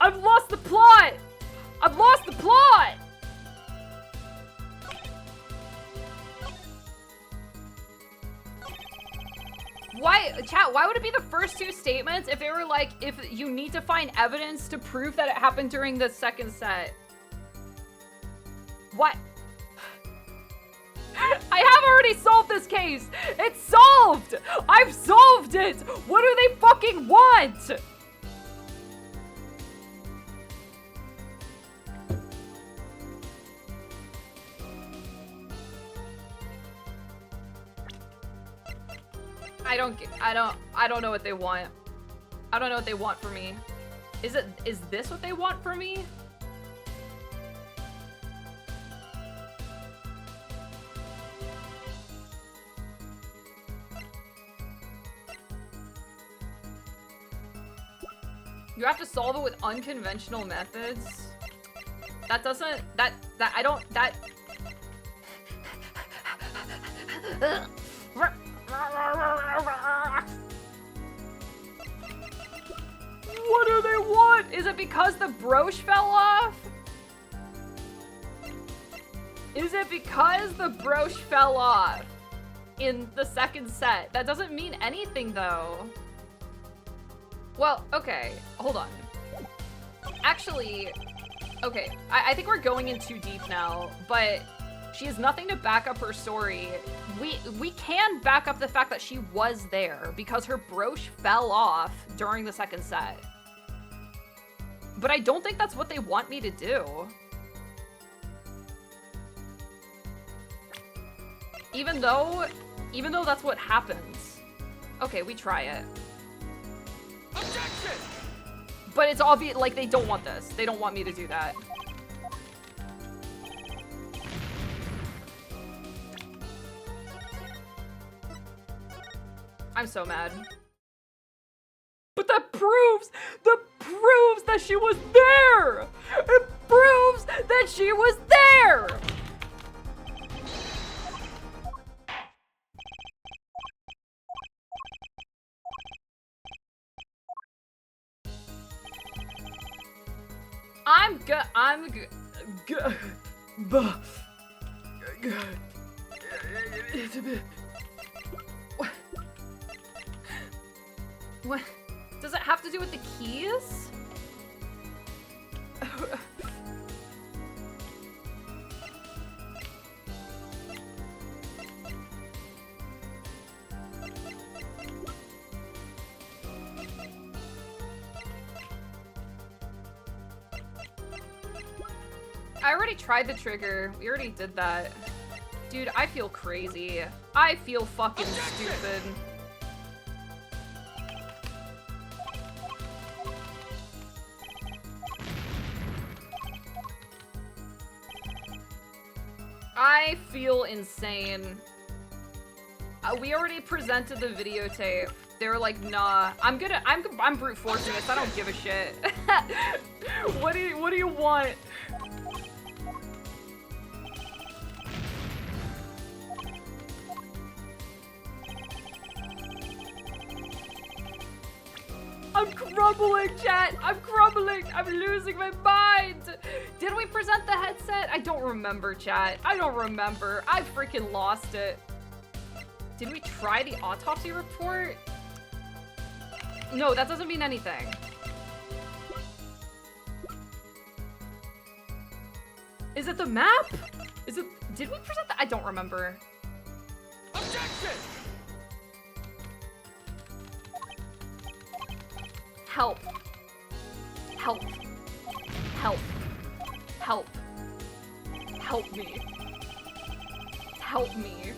I've lost the plot! I've lost the plot! Why, chat, why would it be the first two statements if they were like, if you need to find evidence to prove that it happened during the second set? What? I have already solved this case! It's solved! I've solved it! What do they fucking want? I don't know what they want. I don't know what they want from me. Is this what they want from me? You have to solve it with unconventional methods? That doesn't, I don't, What do they want? Is it because the brooch fell off? Is it because the brooch fell off in the second set? That doesn't mean anything, though. Well, okay, hold on. Actually, okay, I think we're going in too deep now, but she has nothing to back up her story. We can back up the fact that she was there because her brooch fell off during the second set. But I don't think that's what they want me to do. Even though that's what happens. Okay, we try it. Objection! But it's obvious, like, they don't want this. They don't want me to do that. I'm so mad. But that proves that she was there! It proves that she was there! I'm good. What? Does it have to do with the keys? I already tried the trigger. We already did that. Dude, I feel crazy. I feel fucking stupid. I feel insane. We already presented the videotape. They were like, nah, I'm brute forcing this. I don't give a shit. What do you want? I'm crumbling, chat! I'm crumbling! I'm losing my mind! Did we present the headset? I don't remember, chat. I don't remember. I freaking lost it. Did we try the autopsy report? No, that doesn't mean anything. Is it the map? Is it? Did we present that? I don't remember. Objection! Help. Help. Help. Help. Help me. Help me.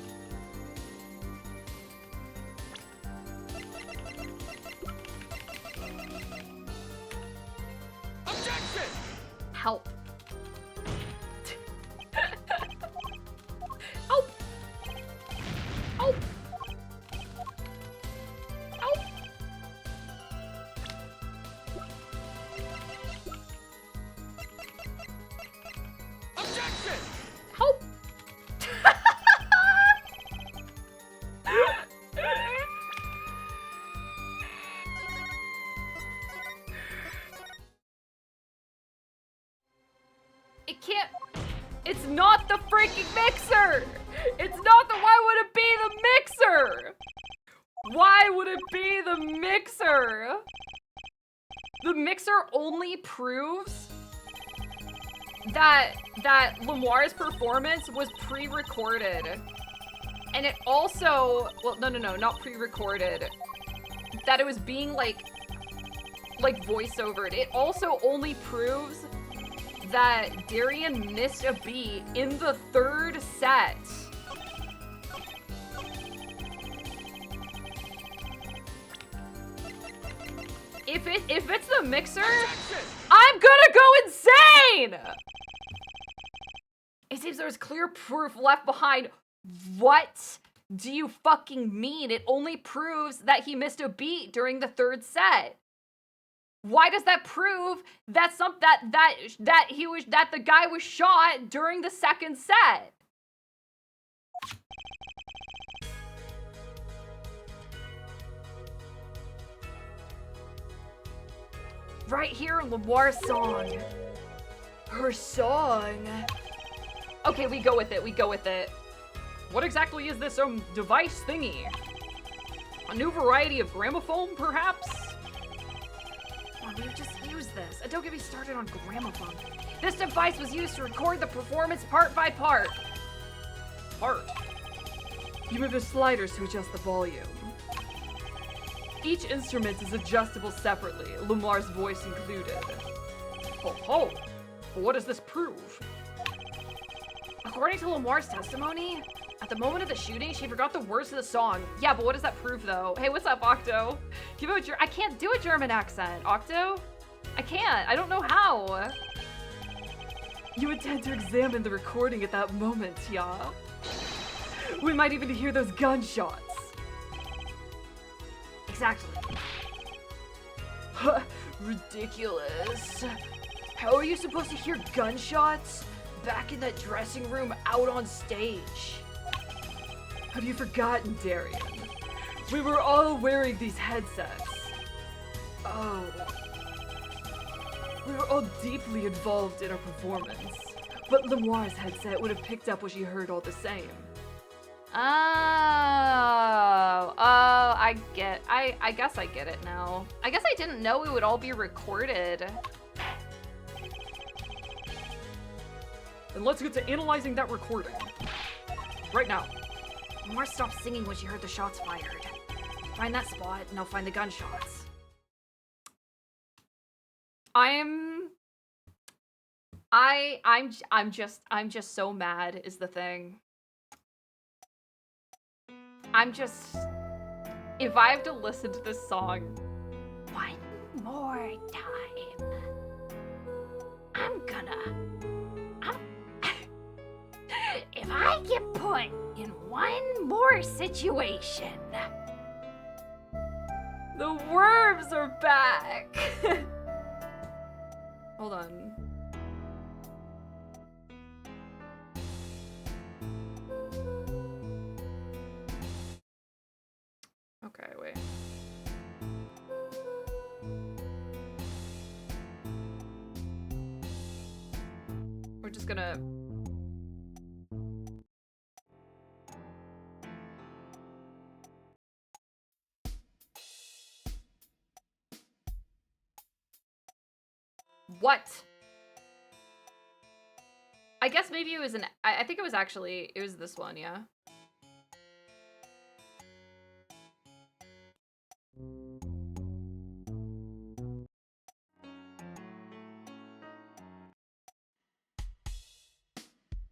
Objection! Help. Help. Help. Help. Objection! Help. It can't. It's not the freaking mixer! It's not the. Why would it be the mixer? Why would it be the mixer? The mixer only proves that Lemoire's performance was pre-recorded. And it also, well, no, not pre-recorded. That it was being like voiceovered. It also only proves that Darian missed a beat in the third set. If it's the mixer, I'm gonna go insane! It seems there's clear proof left behind. What do you fucking mean? It only proves that he missed a beat during the third set. Why does that prove that that the guy was shot during the second set? Right here in Lemoire's song. Her song. Okay, we go with it. We go with it. What exactly is this device thingy? A new variety of gramophone, perhaps? Oh, we've just used this. And don't get me started on gramophone. This device was used to record the performance part by part. You move the sliders to adjust the volume. Each instrument is adjustable separately, Lemoire's voice included. Oh. What does this prove? According to Lemoire's testimony, at the moment of the shooting, she forgot the words to the song. Yeah, but what does that prove, though? Hey, what's up, Octo? Give it I can't do a German accent, Octo. I can't. I don't know how. You intend to examine the recording at that moment, yeah? We might even hear those gunshots. Exactly. Ridiculous. How are you supposed to hear gunshots back in that dressing room out on stage? Have you forgotten, Darian? We were all wearing these headsets. Oh. We were all deeply involved in our performance. But Lemoire's headset would have picked up what she heard all the same. I guess I get it now. I guess I didn't know we would all be recorded. Then let's get to analyzing that recording. Right now. Lamar stopped singing when she heard the shots fired. Find that spot and I'll find the gunshots. I'm just so mad is the thing. If I have to listen to this song one more time, if I get put in one more situation. The worms are back. Hold on. Okay, wait. We're just gonna... What? I guess maybe it was I think it was actually, it was this one, yeah.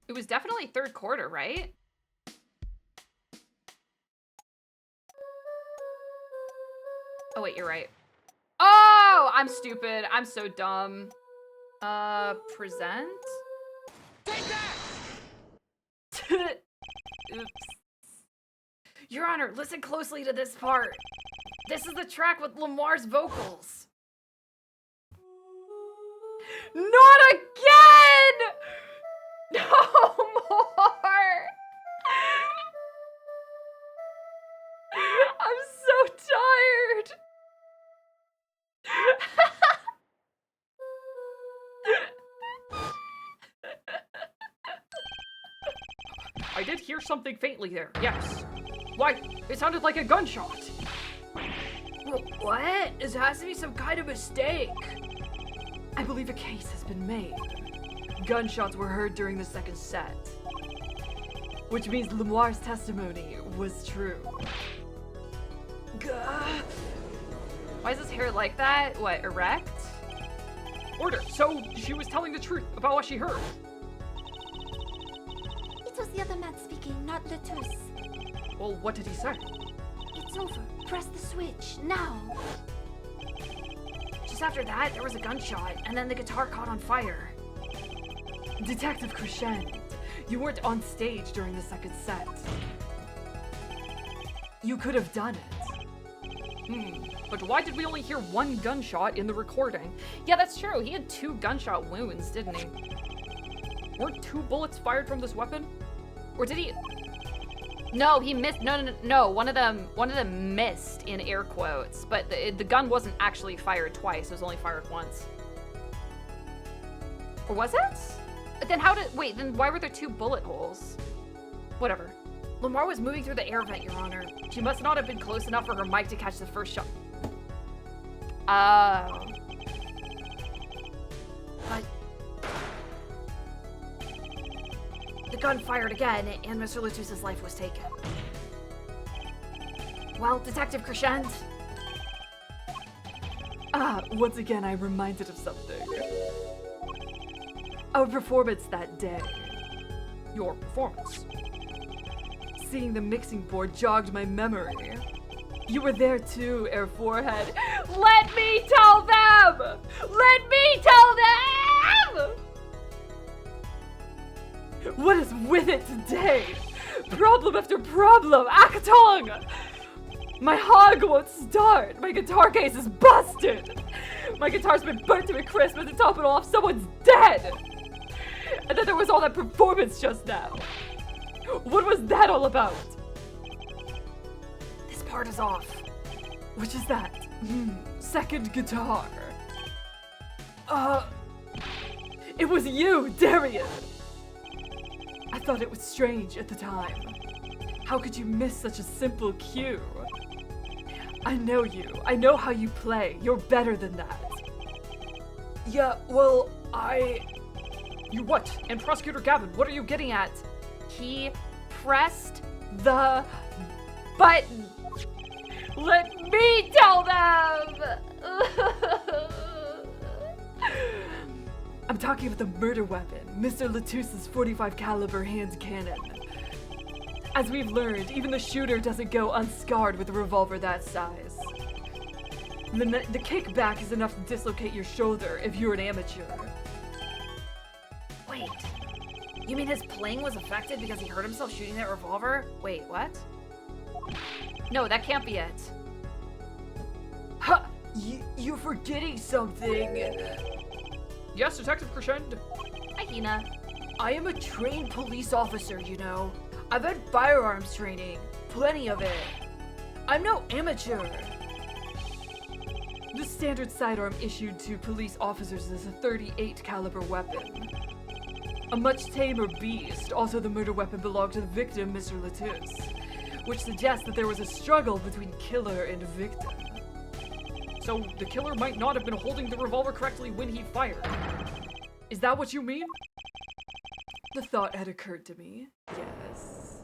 It was definitely third quarter, right? Oh wait, you're right. Oh, I'm stupid. I'm so dumb. Present? Take that! Oops. Your Honor, listen closely to this part. This is the track with Lamar's vocals. Not again! No more! I'm so tired. I did hear something faintly there, yes. Why, it sounded like a gunshot. What? This has to be some kind of mistake. I believe a case has been made. Gunshots were heard during the second set. Which means Lemoire's testimony was true. Gah. Why is his hair like that? What, erect? Order, so she was telling the truth about what she heard. It was the other man speaking, not Letus. Well, what did he say? It's over. Press the switch, now. Just after that, there was a gunshot, and then the guitar caught on fire. Detective Crescent, you weren't on stage during the second set. You could have done it. But why did we only hear one gunshot in the recording? Yeah, that's true. He had 2 gunshot wounds, didn't he? Weren't 2 bullets fired from this weapon? Or did he? No, he missed. No. One of them missed in air quotes, but the gun wasn't actually fired twice. It was only fired once. Or was it? Then then why were there 2 bullet holes? Whatever. Lamar was moving through the air vent, Your Honor. She must not have been close enough for her mic to catch the first shot. Oh. But the gun fired again, and Mr. Letus's life was taken. Well, Detective Crescent. Once again, I'm reminded of something. Our performance that day. Your performance. Seeing the mixing board jogged my memory. You were there too, Air Forehead. Let me tell them! Let me tell them! What is with it today? Problem after problem, Akatong! My hog won't start. My guitar case is busted. My guitar's been burnt to a crisp, and to top it off, someone's dead. And then there was all that performance just now. What was that all about? This part is off. Which is that? Second guitar. It was you, Darian. I thought it was strange at the time. How could you miss such a simple cue? I know you. I know how you play. You're better than that. Yeah, well, You what? And Prosecutor Gavin, what are you getting at? He pressed The button. Let me tell them! I'm talking about the murder weapon, Mr. Latusse's 45 caliber hand cannon. As we've learned, even the shooter doesn't go unscarred with a revolver that size. The kickback is enough to dislocate your shoulder if you're an amateur. Wait. You mean his playing was affected because he hurt himself shooting that revolver? Wait, what? No, that can't be it. ha! You're forgetting something. Yes, Detective Crescend. Hi, Hina. I am a trained police officer, you know. I've had firearms training. Plenty of it. I'm no amateur. The standard sidearm issued to police officers is a 38 caliber weapon. A much tamer beast, also the murder weapon belonged to the victim, Mr. Latousse, which suggests that there was a struggle between killer and victim. So the killer might not have been holding the revolver correctly when he fired. Is that what you mean? The thought had occurred to me, yes.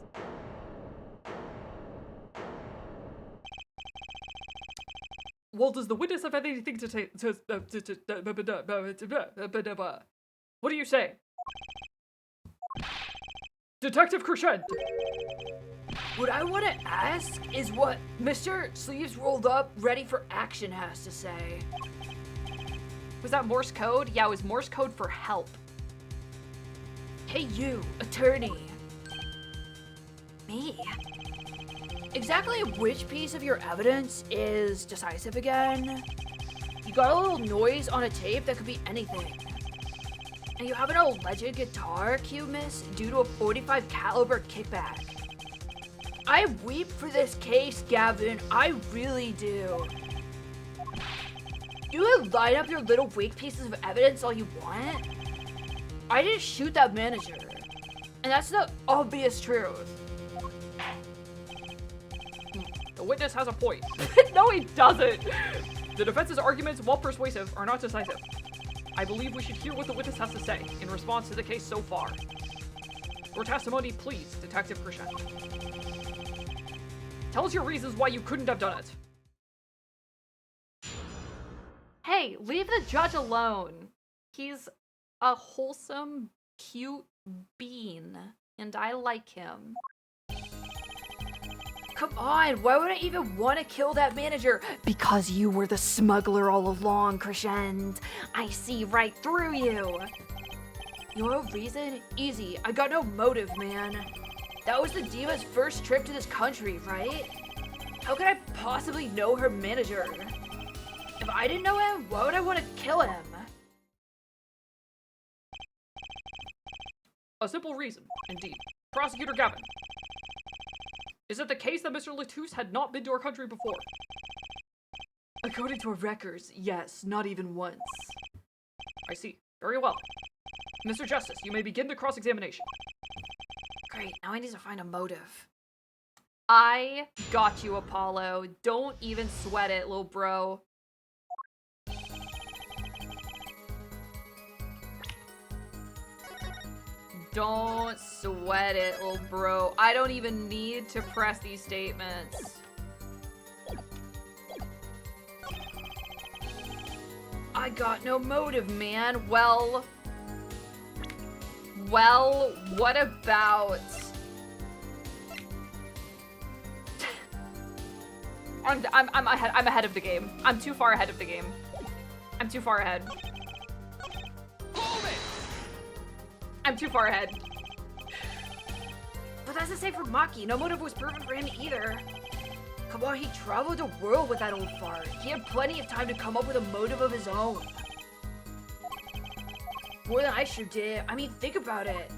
Well, does the witness have anything to say? What do you say? Detective Crescent! What I want to ask is what Mr. Sleeves Rolled Up, Ready for Action has to say. Was that Morse code? Yeah, it was Morse code for help. Hey you, attorney. Me? Exactly which piece of your evidence is decisive again? You got a little noise on a tape that could be anything. And you have an alleged guitar cue miss due to a 45 caliber kickback. I weep for this case, Gavin. I really do. You can line up your little weak pieces of evidence all you want. I didn't shoot that manager. And that's the obvious truth. The witness has a point. No, he doesn't! The defense's arguments, while persuasive, are not decisive. I believe we should hear what the witness has to say in response to the case so far. Your testimony, please, Detective Crescent. Tell us your reasons why you couldn't have done it. Hey, leave the judge alone. He's a wholesome, cute bean, and I like him. Come on, why would I even want to kill that manager? Because you were the smuggler all along, Crescent. I see right through you. Your reason? Easy. I got no motive, man. That was the diva's first trip to this country, right? How could I possibly know her manager? If I didn't know him, why would I want to kill him? A simple reason, indeed. Prosecutor Gavin. Is it the case that Mr. Latousse had not been to our country before? According to our records, yes, not even once. I see. Very well. Mr. Justice, you may begin the cross-examination. Great, now I need to find a motive. I got you, Apollo. Don't even sweat it, little bro. Don't sweat it, little bro. I don't even need to press these statements. I got no motive, man. Well, what about... I'm ahead of the game. I'm too far ahead of the game. I'm too far ahead. I'm too far ahead. But that's the same for Maki. No motive was proven for him either. Come on, he traveled the world with that old fart. He had plenty of time to come up with a motive of his own. More than I sure did. I mean, think about it.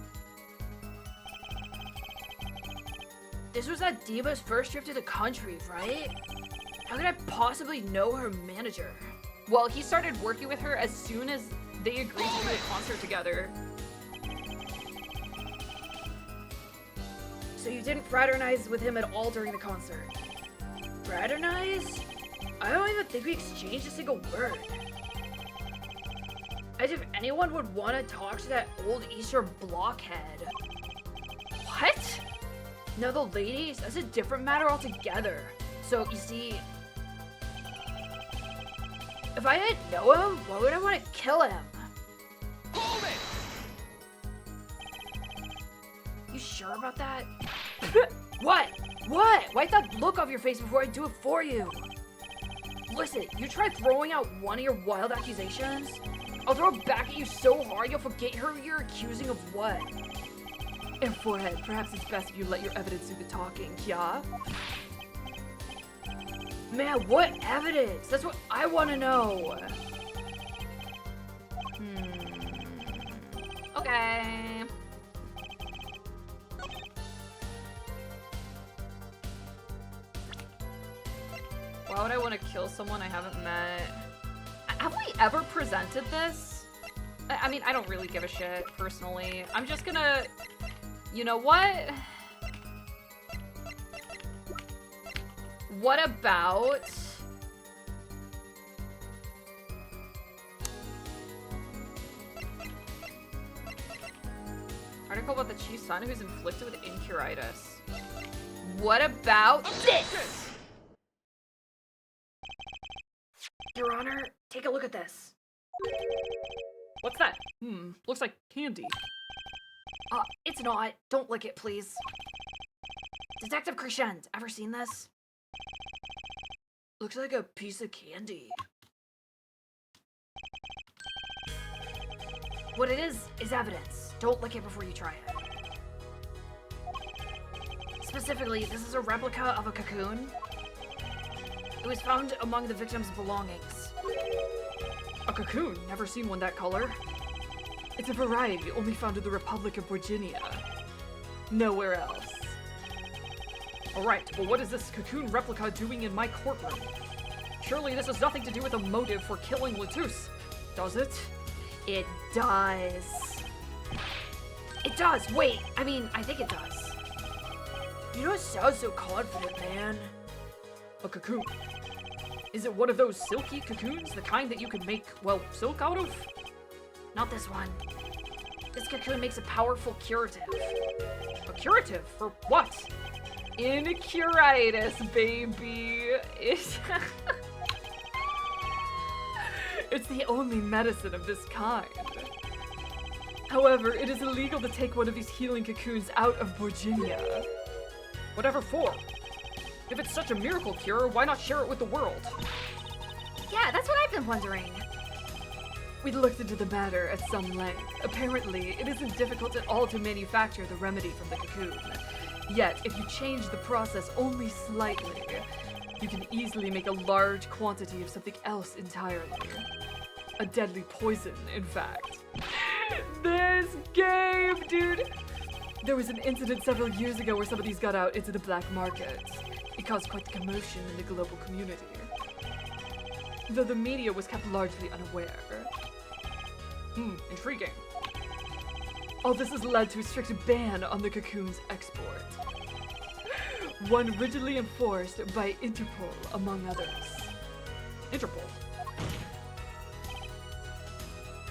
This was that diva's first trip to the country, right? How could I possibly know her manager? Well, he started working with her as soon as they agreed to do a concert together. So you didn't fraternize with him at all during the concert? Fraternize? I don't even think we exchanged a single word. As if anyone would want to talk to that old Easter blockhead. What? No, the ladies, that's a different matter altogether. So, you see, if I didn't know him, why would I want to kill him? Hold it! You sure about that? What? What? Wipe that look off your face before I do it for you. Listen, you try throwing out one of your wild accusations, I'll throw it back at you so hard you'll forget who you're accusing of what. And forehead, perhaps it's best if you let your evidence do the talking, yeah? Man, what evidence? That's what I want to know. Okay. Why would I want to kill someone I haven't met? Have we ever presented this? I mean, I don't really give a shit, personally. I'm just gonna... You know what? What about... Article about the chief's son who's inflicted with incuritis. What about this? Your Honor, take a look at this. What's that? Looks like candy. It's not. Don't lick it, please. Detective Crescent, ever seen this? Looks like a piece of candy. What it is evidence. Don't lick it before you try it. Specifically, this is a replica of a cocoon. It was found among the victim's belongings. A cocoon? Never seen one that color. It's a variety only found in the Republic of Virginia. Nowhere else. Alright, well what is this cocoon replica doing in my courtroom? Surely this has nothing to do with a motive for killing Latus, does it? It does. It does! Wait, I mean, I think it does. You don't sound so confident, man. A cocoon. Is it one of those silky cocoons? The kind that you can make, well, silk out of? Not this one. This cocoon makes a powerful curative. A curative? For what? Incuritis, baby. It's the only medicine of this kind. However, it is illegal to take one of these healing cocoons out of Virginia. Whatever for? If it's such a miracle cure, why not share it with the world? Yeah, that's what I've been wondering. We looked into the matter at some length. Apparently, it isn't difficult at all to manufacture the remedy from the cocoon. Yet, if you change the process only slightly, you can easily make a large quantity of something else entirely. A deadly poison, in fact. This game, dude! There was an incident several years ago where some of these got out into the black market. It caused quite the commotion in the global community, though the media was kept largely unaware. Intriguing. All this has led to a strict ban on the cocoon's export. One rigidly enforced by Interpol, among others. Interpol?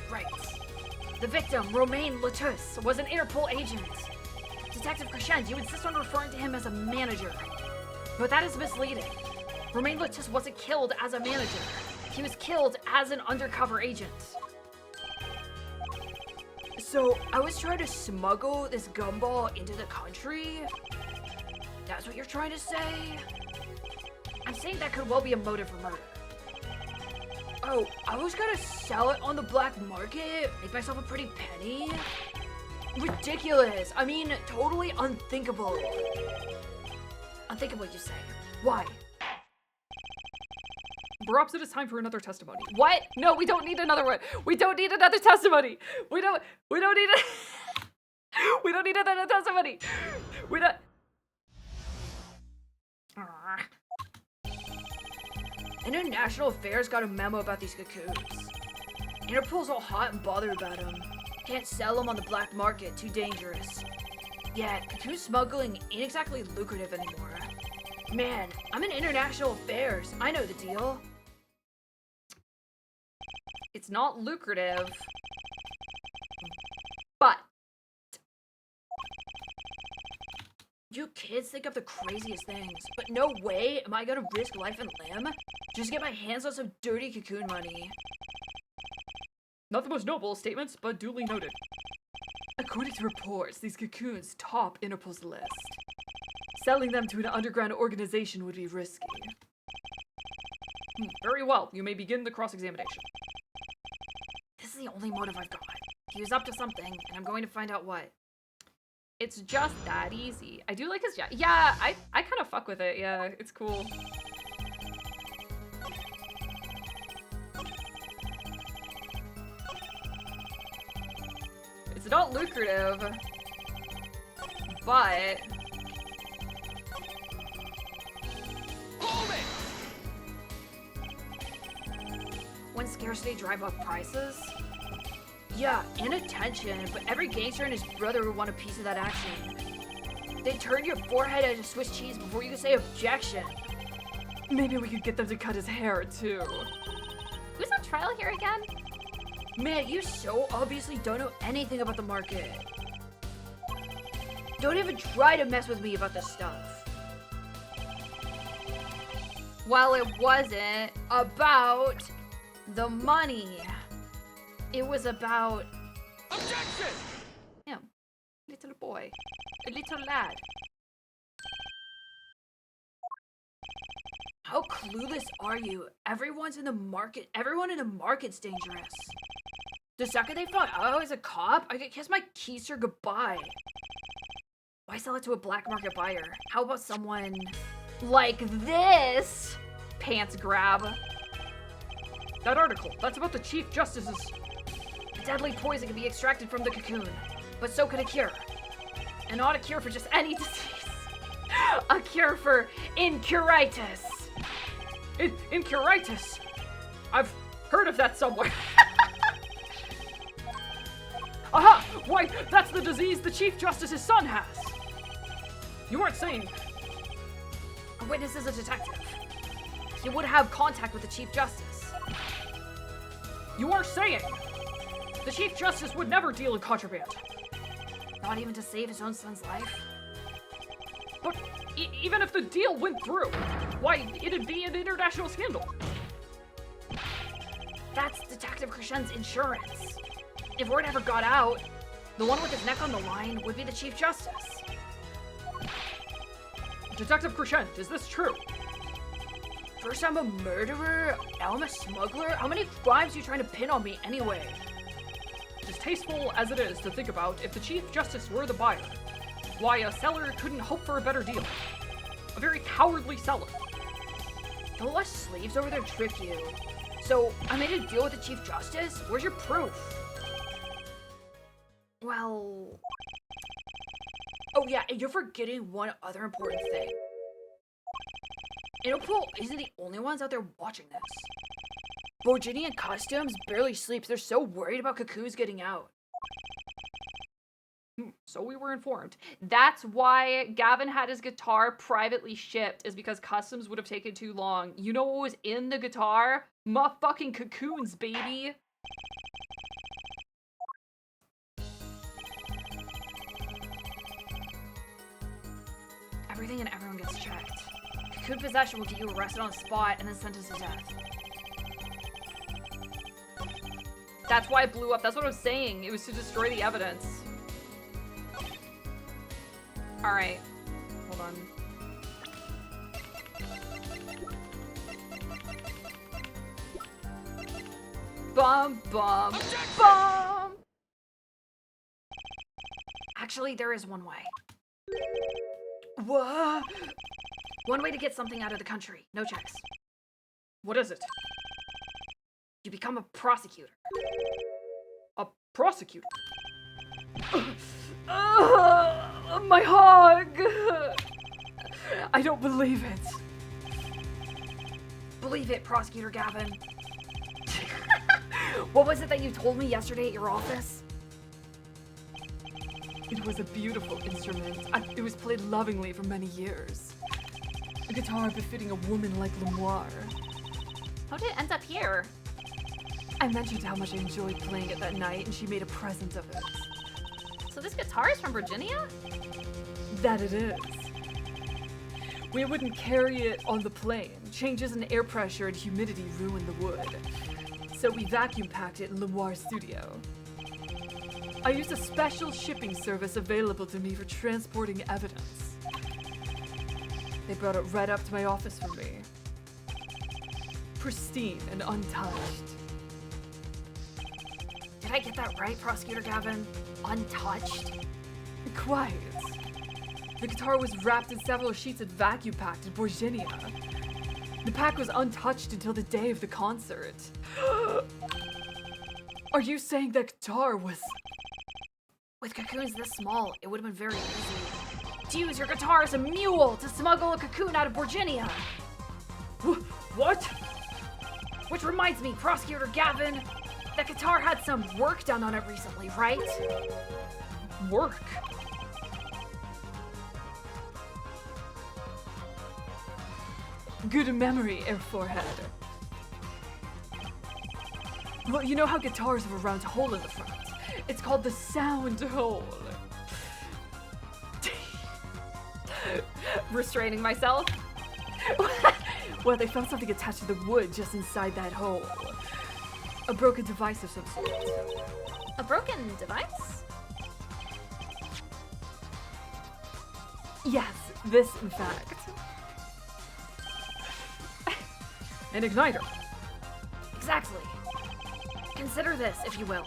Right. The victim, Romain Latus, was an Interpol agent. Detective Crescent, you insist on referring to him as a manager. But that is misleading. Romain Latus wasn't killed as a manager. He was killed as an undercover agent. So, I was trying to smuggle this gumball into the country? That's what you're trying to say? I'm saying that could well be a motive for murder. Oh, I was gonna sell it on the black market? Make myself a pretty penny? Ridiculous! I mean, totally unthinkable. Unthinkable, you say? Why? Perhaps it is time for another testimony. What? No, we don't need another one. We don't need another testimony. We don't need it. We don't need another testimony. We don't. International Affairs got a memo about these cocoons. Interpol's all hot and bothered about them. Can't sell them on the black market, too dangerous. Yeah, cocoon smuggling ain't exactly lucrative anymore. Man, I'm in International Affairs. I know the deal. It's not lucrative, but You kids think of the craziest things, but no way am I gonna risk life and limb just to get my hands on some dirty cocoon money. Not the most noble statements, but duly noted. According to reports, these cocoons top Interpol's list. Selling them to an underground organization would be risky. Very well, you may begin the cross-examination. this is the only motive I've got. He was up to something, and I'm going to find out what. It's just that easy. I do like his jacket. Yeah, I kind of fuck with it. Yeah, it's cool. It's not lucrative, but... When scarcity drive up prices? Yeah, and attention, but every gangster and his brother would want a piece of that action. They turn your forehead into Swiss cheese before you can say objection. Maybe we could get them to cut his hair, too. Who's on trial here again? Man, you so obviously don't know anything about the market. Don't even try to mess with me about this stuff. Well, it wasn't about the money. It was about... Objection! him. Little boy. A little lad. How clueless are you? Everyone in the market's dangerous. The second they found out I was a cop, I could kiss my keister goodbye. Why sell it to a black market buyer? How about someone like this? Pants grab. That article, that's about the Chief Justice's... Deadly poison can be extracted from the cocoon, but so can a cure. And not a cure for just any disease. A cure for incuritis. Incuritis? I've heard of that somewhere. Aha! Why, that's the disease the Chief Justice's son has. You weren't saying... A witness is a detective. He would have contact with the Chief Justice. You are saying... The Chief Justice would never deal in contraband. Not even to save his own son's life. But even if the deal went through, why, it'd be an international scandal. That's Detective Krishen's insurance. If word ever got out, the one with his neck on the line would be the Chief Justice. Detective Krishen, is this true? First I'm a murderer, now I'm a smuggler? How many crimes are you trying to pin on me anyway? Distasteful as it is to think about, if the Chief Justice were the buyer, why a seller couldn't hope for a better deal. A very cowardly seller. The less sleeves over there trick you. So, I made a deal with the Chief Justice? Where's your proof? Well... Oh yeah, and you're forgetting one other important thing. Interpol isn't the only ones out there watching this. Virginia Customs barely sleeps. They're so worried about cocoons getting out. So we were informed. That's why Gavin had his guitar privately shipped, is because customs would have taken too long. You know what was in the guitar? Motherfucking cocoons, baby! Everything and everyone gets checked. Cocoon possession will get you arrested on the spot and then sentenced to death. That's why it blew up. That's what I was saying. It was to destroy the evidence. Alright. Hold on. Bum, bum, bum! Actually, there is one way. What? One way to get something out of the country. No checks. What is it? You become a prosecutor. A prosecutor? My hog! I don't believe it. Believe it, Prosecutor Gavin. What was it that you told me yesterday at your office? It was a beautiful instrument. It was played lovingly for many years. A guitar befitting a woman like Lemoire. How did it end up here? I mentioned how much I enjoyed playing it that night, and she made a present of it. So this guitar is from Virginia? That it is. We wouldn't carry it on the plane. Changes in air pressure and humidity ruin the wood. So we vacuum packed it in Lemoire's studio. I used a special shipping service available to me for transporting evidence. They brought it right up to my office for me. Pristine and untouched. Did I get that right, Prosecutor Gavin? Untouched? Quiet. The guitar was wrapped in several sheets and vacuum packed in Virginia. The pack was untouched until the day of the concert. Are you saying that guitar was... With cocoons this small, it would have been very easy to use your guitar as a mule to smuggle a cocoon out of Virginia. What? Which reminds me, Prosecutor Gavin, that guitar had some work done on it recently, right? Work? Good memory, Air Forehead. Well, you know how guitars have a round hole in the front? It's called the sound hole. Restraining myself. Well, they found something attached to the wood just inside that hole. A broken device of some sort. A broken device? Yes, this in fact. An igniter. Exactly. Consider this, if you will.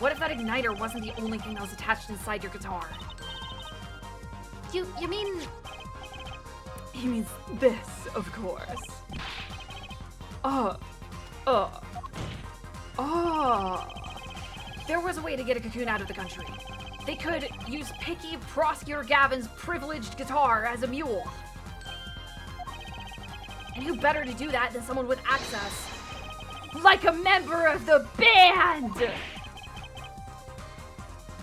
What if that igniter wasn't the only thing that was attached inside your guitar? You mean... He means this, of course. There was a way to get a cocoon out of the country. They could use picky Prosecutor Gavin's privileged guitar as a mule. And who better to do that than someone with access? Like a member of the band!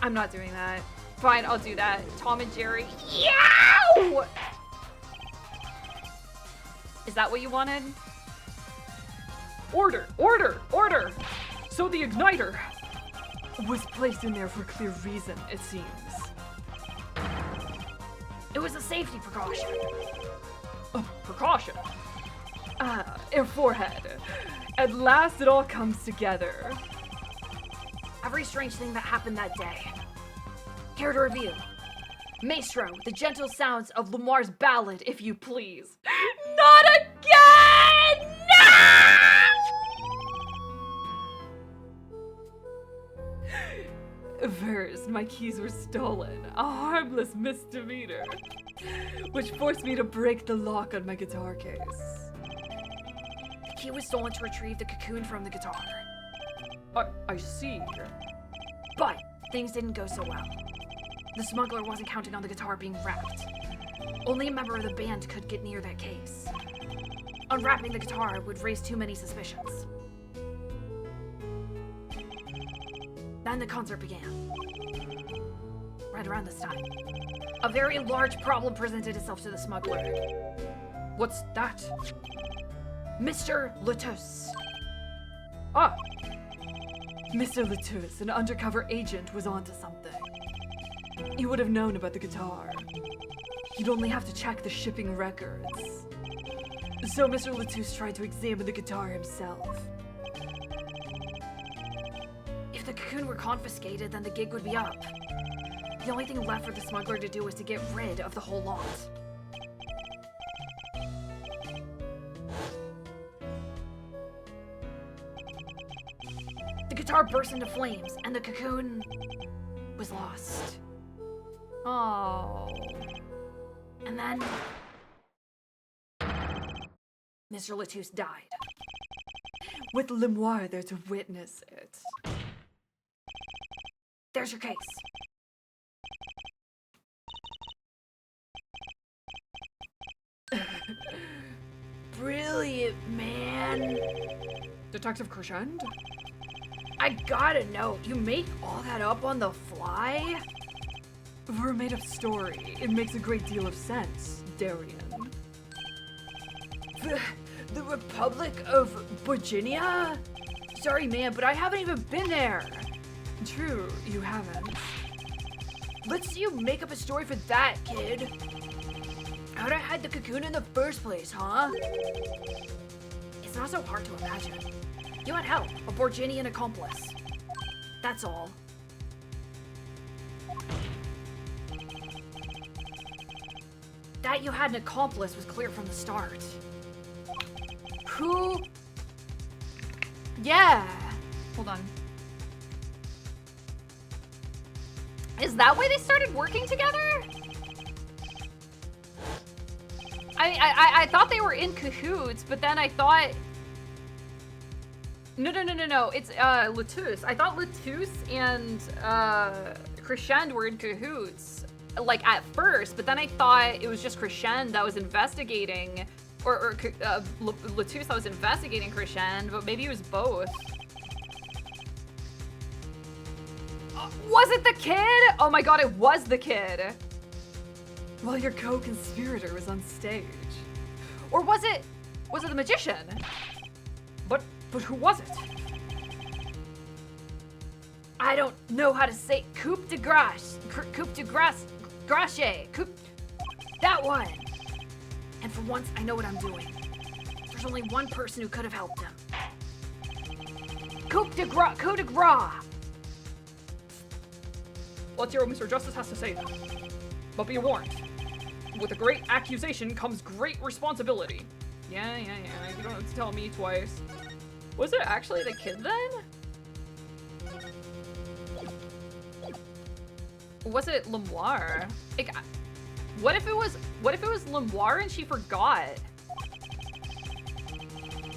I'm not doing that. Fine, I'll do that. Tom and Jerry. Yow! Is that what you wanted? Order! Order! Order! So the igniter was placed in there for a clear reason, it seems. It was a safety precaution. A precaution? Air Forehead. At last it all comes together. Every strange thing that happened that day. Care to review? Maestro, the gentle sounds of Lemoire's ballad, if you please. Not again! No! First, my keys were stolen, a harmless misdemeanor, which forced me to break the lock on my guitar case. The key was stolen to retrieve the cocoon from the guitar. I see. But things didn't go so well. The smuggler wasn't counting on the guitar being wrapped. Only a member of the band could get near that case. Unwrapping the guitar would raise too many suspicions. Then the concert began. Right around this time, a very large problem presented itself to the smuggler. What's that? Mr. Letus. Ah! Mr. Letus, an undercover agent, was onto something. He would have known about the guitar. He'd only have to check the shipping records. So Mr. Letus tried to examine the guitar himself. If the cocoon were confiscated, then the gig would be up. The only thing left for the smuggler to do was to get rid of the whole lot. The guitar burst into flames, and the cocoon was lost. Oh. And then... Mr. Latouche died. With Lemoire there to witness it. There's your case. Brilliant, man. Detective Crescend? I gotta know, you make all that up on the fly? We're made of story. It makes a great deal of sense, Darian. The Republic of Virginia? Sorry, man, but I haven't even been there. True, you haven't. Let's see you make up a story for that, kid. How'd I hide the cocoon in the first place, huh? It's not so hard to imagine. You had help, a Borginian accomplice. That's all. That you had an accomplice was clear from the start. Who? Yeah. Hold on. Is that why they started working together? I thought they were in cahoots, but then I thought... No. It's Latouche. I thought Latouche and Crescend were in cahoots, like at first, but then I thought it was just Crescend that was investigating, or Latouche that was investigating Crescend, but maybe it was both. Was it the kid? Oh my god, it was the kid. While your co-conspirator was on stage. Or was it the magician? But who was it? I don't know how to say coup de grace, grace, that one. And for once, I know what I'm doing. There's only one person who could have helped him. Coup de grace. Let's hear what Mr. Justice has to say then. But be warned, with a great accusation comes great responsibility. Yeah, you don't have to tell me twice. Was it actually the kid then? Was it Lemoire? Like, what if it was Lemoire and she forgot?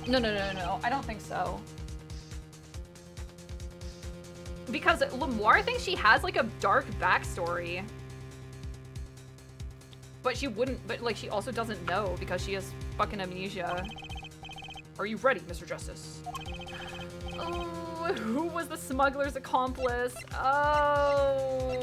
No. I don't think so. Because Lemoire thinks she has like a dark backstory. But she also doesn't know because she has fucking amnesia. Are you ready, Mr. Justice? Oh, who was the smuggler's accomplice? Oh.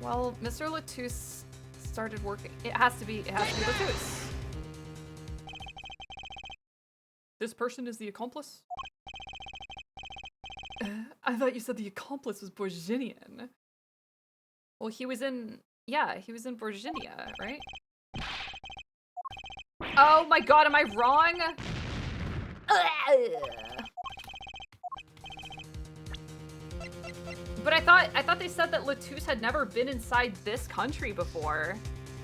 Well, Mr. Latouche started working. It has to be Latouche. This person is the accomplice? I thought you said the accomplice was Borginian. Well, he was in Virginia, right? Oh my god, am I wrong? But I thought they said that Latouche had never been inside this country before.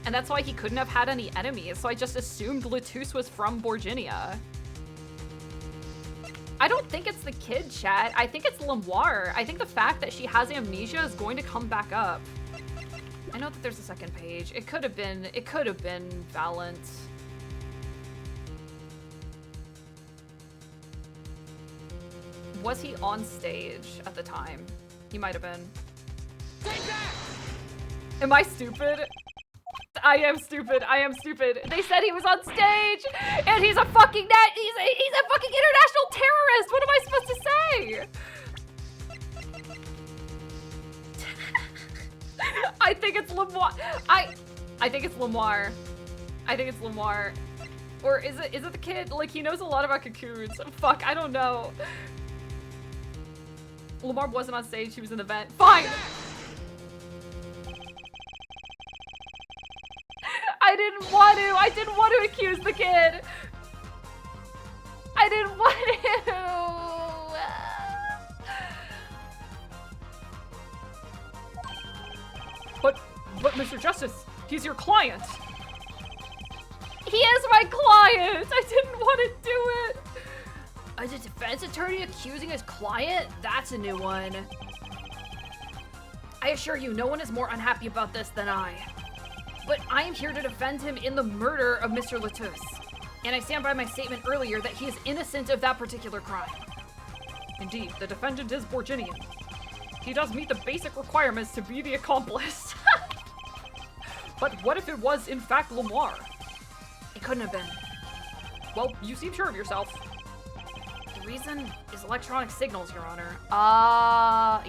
And that's why he couldn't have had any enemies, so I just assumed Latouche was from Borginia. I don't think it's the kid, chat. I think it's Lemoire. I think the fact that she has amnesia is going to come back up. I know that there's a second page. It could have been Valent. Was he on stage at the time? He might have been. Am I stupid? I am stupid. They said he was on stage, and he's a fucking he's a fucking international terrorist. What am I supposed to say? I think it's Lemoire. I think it's Lemoire. Or is it the kid? Like, he knows a lot about cocoons. Fuck, I don't know. Lemoire wasn't on stage. He was in the vent. Fine. I didn't want to accuse the kid. I didn't want to. But Mr. Justice, he's your client. He is my client. I didn't want to do it. As a defense attorney accusing his client? That's a new one. I assure you, no one is more unhappy about this than I. But I am here to defend him in the murder of Mr. Latouche. And I stand by my statement earlier that he is innocent of that particular crime. Indeed, the defendant is Borginian. He does meet the basic requirements to be the accomplice. But what if it was, in fact, Lamar? It couldn't have been. Well, you seem sure of yourself. The reason is electronic signals, Your Honor.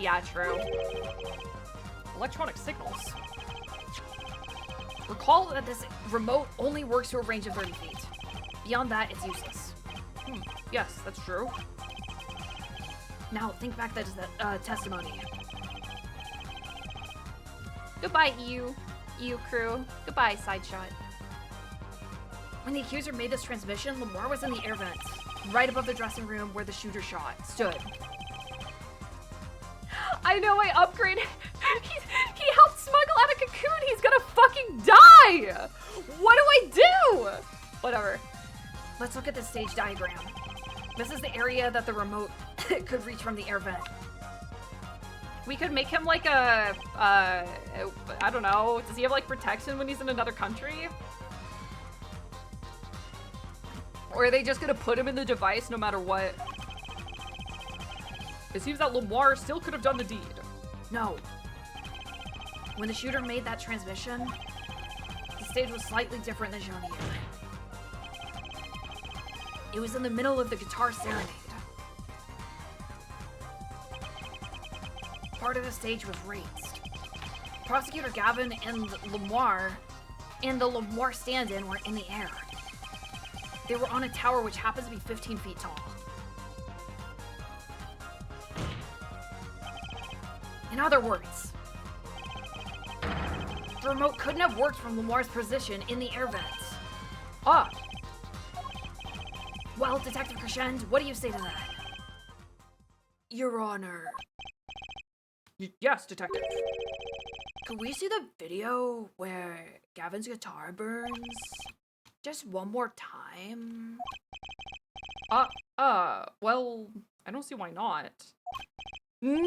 Yeah, true. Electronic signals. Recall that this remote only works to a range of 30 feet. Beyond that, it's useless. Yes, that's true. Now, think back to the testimony. Goodbye, EU crew. Goodbye, side shot. When the accuser made this transmission, Lamar was in the air vent, right above the dressing room where the shooter stood. I know, I upgraded. He helped smuggle out a cocoon. He's gonna fucking die. What do I do? Whatever. Let's look at the stage diagram. This is the area that the remote could reach from the air vent. We could make him like a, I don't know. Does he have like protection when he's in another country? Or are they just gonna put him in the device no matter what? It seems that Lamar still could have done the deed. No. When the shooter made that transmission, the stage was slightly different than shown here. It was in the middle of the guitar serenade. Part of the stage was raised. Prosecutor Gavin and Lamar and the Lamar stand-in were in the air. They were on a tower which happens to be 15 feet tall. In other words, the remote couldn't have worked from Lamar's position in the air vents. Ah, Well, Detective Crescend, what do you say to that? Your Honor, yes, detective. could we see the video where Gavin's guitar burns? Just one more time? Well, I don't see why not. No,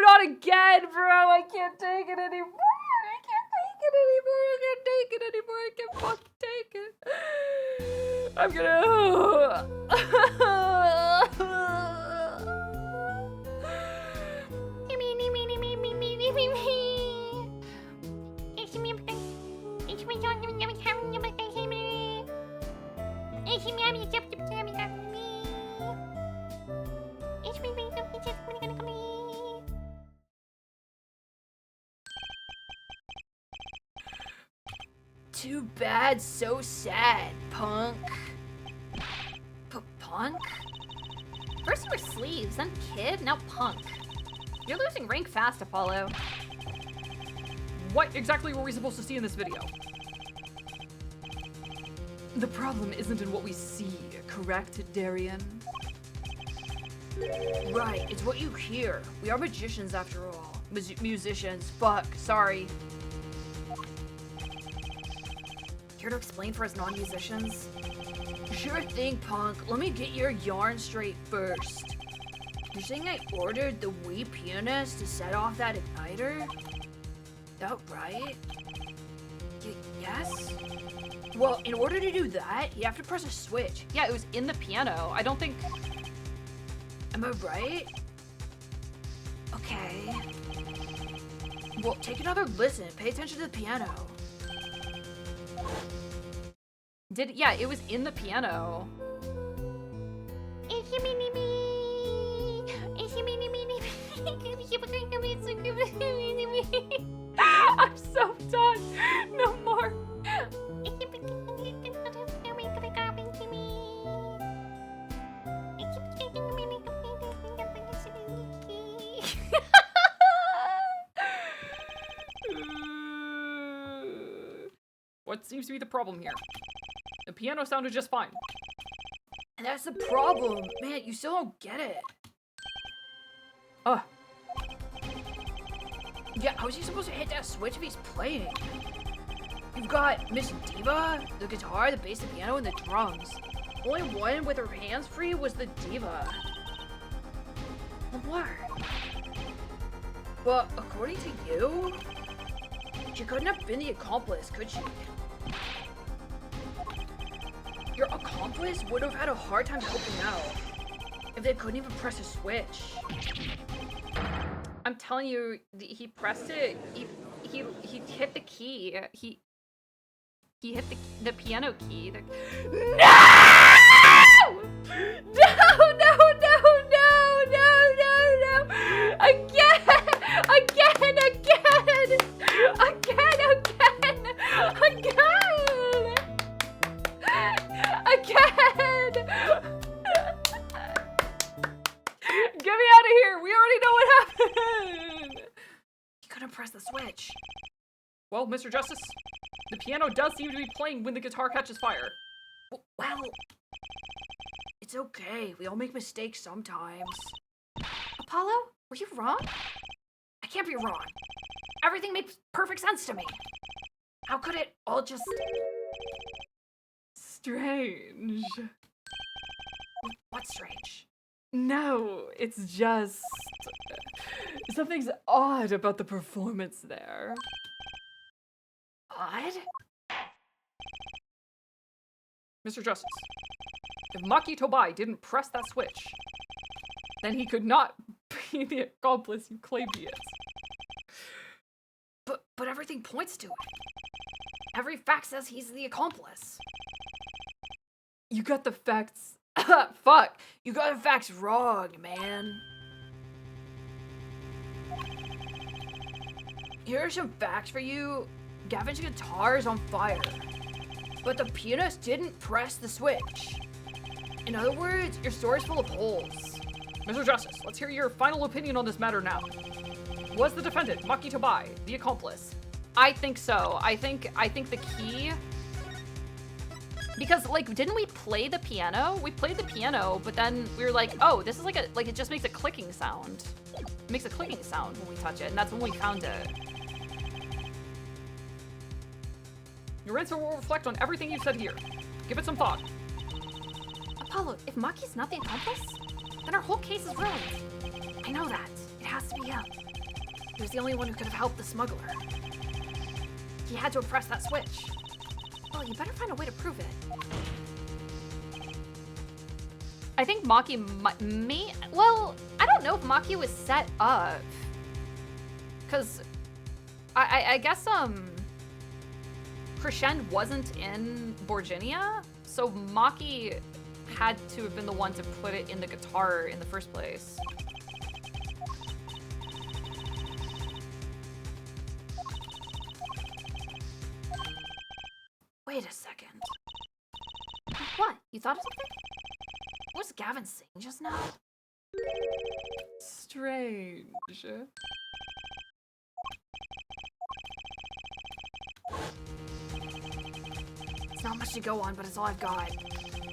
not again, bro. I can't take it anymore. I can't take it. I'm gonna... Too bad, so sad, punk. Punk? First you were sleeves, then kid, now punk. You're losing rank fast, Apollo. What exactly were we supposed to see in this video? The problem isn't in what we see, correct, Darian? Right, it's what you hear. We are magicians after all. Musicians, fuck, sorry. Here to explain for us non-musicians? Sure thing, punk. Let me get your yarn straight first. You're saying I ordered the Wii pianist to set off that igniter? That right? Yes? Well, in order to do that, you have to press a switch. Yeah, it was in the piano. I don't think... Am I right? Okay. Well, take another listen. Pay attention to the piano. Yeah, it was in the piano. I'm so done. No more. What seems to be the problem here? The piano sounded just fine. And that's the problem. Man, you still don't get it. Yeah, how is he supposed to hit that switch if he's playing? You've got Miss Diva, the guitar, the bass, the piano, and the drums. Only one with her hands free was the diva. What? Well, according to you, she couldn't have been the accomplice, could she? Your accomplice would have had a hard time helping out if they couldn't even press a switch. I'm telling you, he pressed it. He hit the key. He hit the piano key. No! No! No! No! No! No! No! No! Again! Again! Again! Again! Again! Again! Get me out of here! We already know what happened! He couldn't press the switch. Well, Mr. Justice, the piano does seem to be playing when the guitar catches fire. Well, it's okay. We all make mistakes sometimes. Apollo, were you wrong? I can't be wrong. Everything makes perfect sense to me. How could it all just... Strange. What's strange? No, it's just... something's odd about the performance there. Odd? Mr. Justice, if Maki Tobai didn't press that switch, then he could not be the accomplice you claim he is. But everything points to it. Every fact says he's the accomplice. You got the facts. Fuck! You got the facts wrong, man. Here are some facts for you. Gavin's guitar is on fire, but the pianist didn't press the switch. In other words, your story's full of holes. Mr. Justice, let's hear your final opinion on this matter now. Was the defendant, Maki Tobai, the accomplice? I think so. I think the key... Because, like, didn't we play the piano? We played the piano, but then we were like, oh, this is like a... Like, it just makes a clicking sound. It makes a clicking sound when we touch it, and that's when we found it. Your answer will reflect on everything you've said here. Give it some thought. Apollo, if Maki's not the accomplice, then our whole case is ruined. I know that. It has to be him. He was the only one who could have helped the smuggler. He had to have pressed that switch. Well, you better find a way to prove it. I think Maki well, I don't know if Maki was set up. Because I guess, Crescend wasn't in Borginia, so Maki had to have been the one to put it in the guitar in the first place. Wait a second. What? You thought of something? What was Gavin saying just now? Strange. It's not much to go on, but it's all I've got.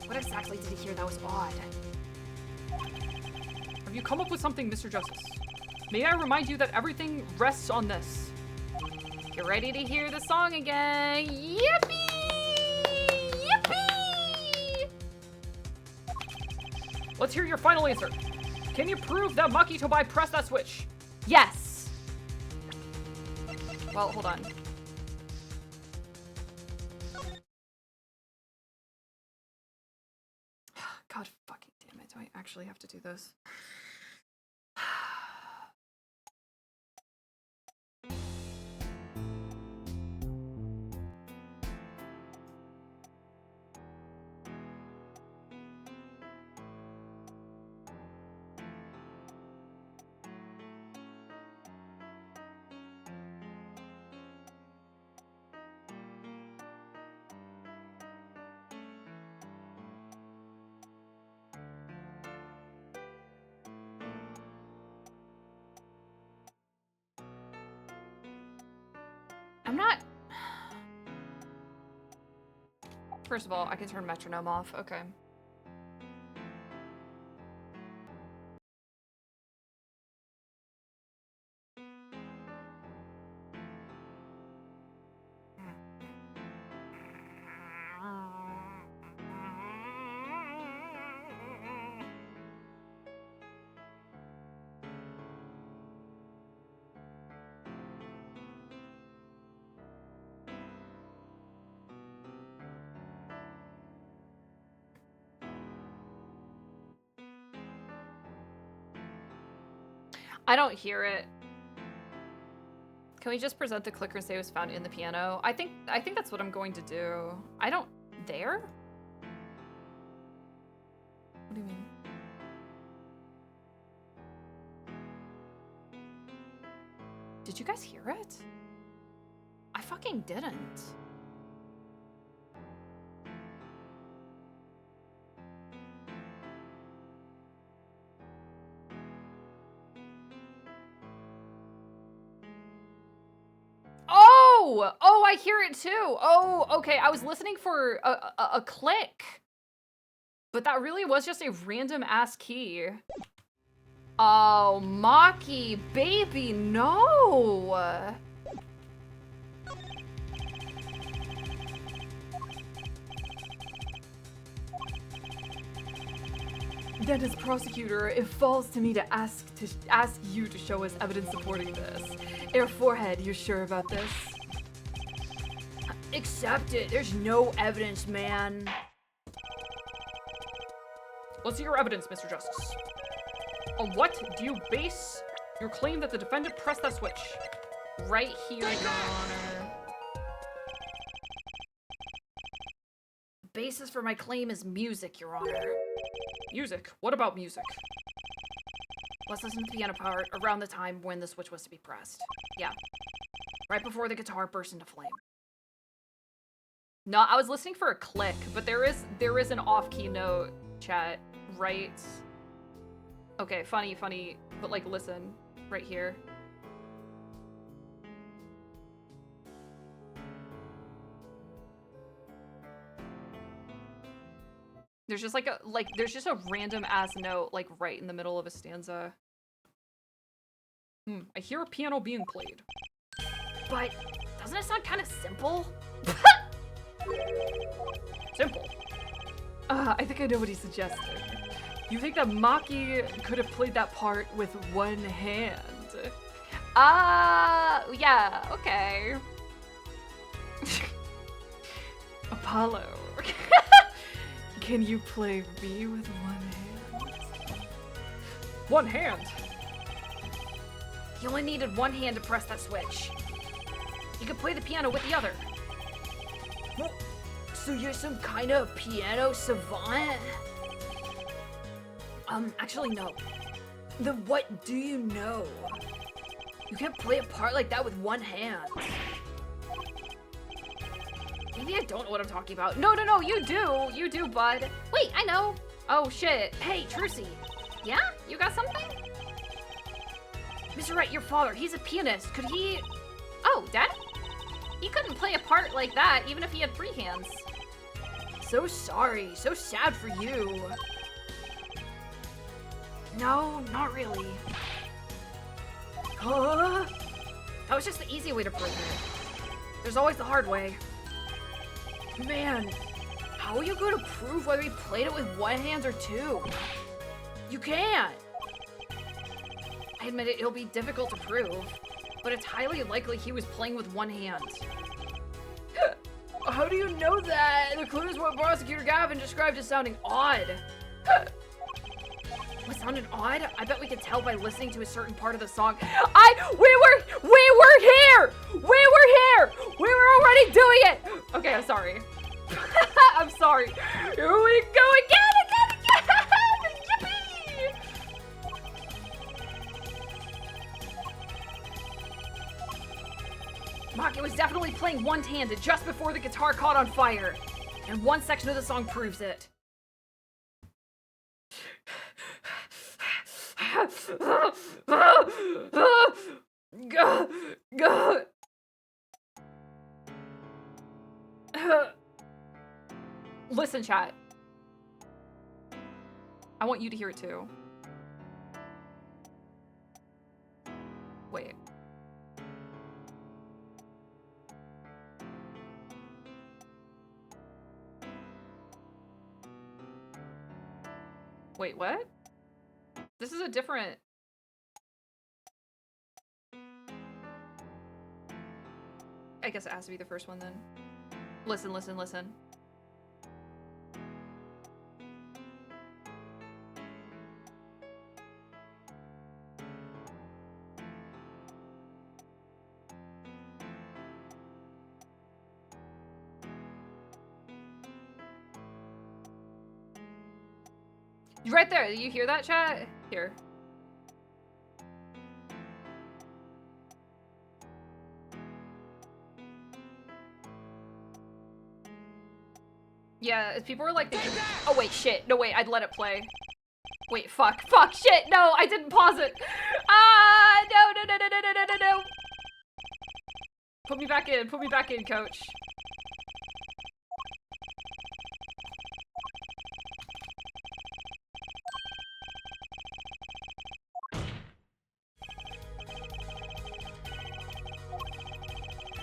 What exactly did he hear that was odd? Have you come up with something, Mr. Justice? May I remind you that everything rests on this. Get ready to hear the song again. Yippee! Yippee! Let's hear your final answer. Can you prove that Maki Tobai pressed that switch? Yes. Well, hold on. God fucking damn it. Do I actually have to do this? I'm not... First of all, I can turn metronome off. Okay. I don't hear it. Can we just present the clicker and say it was found in the piano? I think that's what I'm going to do. I don't... There? What do you mean? Did you guys hear it? I fucking didn't. Oh! Oh, I hear it too. Oh, okay. I was listening for a click. But that really was just a random ass key. Oh, Maki, baby, no! Then as prosecutor, it falls to me to ask you to show us evidence supporting this. Air Forehead, you sure about this? Accept it. There's no evidence, man. Let's see your evidence, Mr. Justice. On what do you base your claim that the defendant pressed that switch? Right here, Your Honor. The basis for my claim is music, Your Honor. Music? What about music? Let's listen to the piano part around the time when the switch was to be pressed. Yeah. Right before the guitar burst into flame. No, I was listening for a click, but there is an off-key note, chat, right? Okay, funny, but like listen, right here. There's just there's just a random ass note like right in the middle of a stanza. I hear a piano being played. But doesn't it sound kind of simple? Simple. I think I know what he suggested. You think that Maki could have played that part with one hand? Yeah, okay. Apollo. Can you play B with one hand? One hand? He only needed one hand to press that switch. He could play the piano with the other. Well, so you're some kind of piano savant? Actually no. Then what do you know? You can't play a part like that with one hand. Maybe I don't know what I'm talking about. No, you do, bud. Wait, I know. Oh, shit. Hey, Trucy. Yeah? You got something? Mr. Wright, your father, he's a pianist. Could he... Oh, Dad? He couldn't play a part like that, even if he had 3 hands. So sorry. So sad for you. No, not really. Huh? That was just the easy way to prove it. There's always the hard way. Man, how are you going to prove whether he played it with one hand or 2? You can't. I admit it'll be difficult to prove, but it's highly likely he was playing with one hand. How do you know that? The clue is what Prosecutor Gavin described as sounding odd. What sounded odd? I bet we could tell by listening to a certain part of the song. We were here! We were here! We were already doing it! Okay, I'm sorry. I'm sorry. Here we go again! Yippee! Maki was definitely playing one-handed just before the guitar caught on fire. And one section of the song proves it. Listen, chat. I want you to hear it too. Wait. Wait, what? This is a different... I guess it has to be the first one then. Listen, listen, listen. Right there. You hear that, chat? Here. Yeah, people are like, oh wait, shit. No, wait, I'd let it play. Wait, fuck, shit, no, I didn't pause it. Ah, no. Put me back in, coach.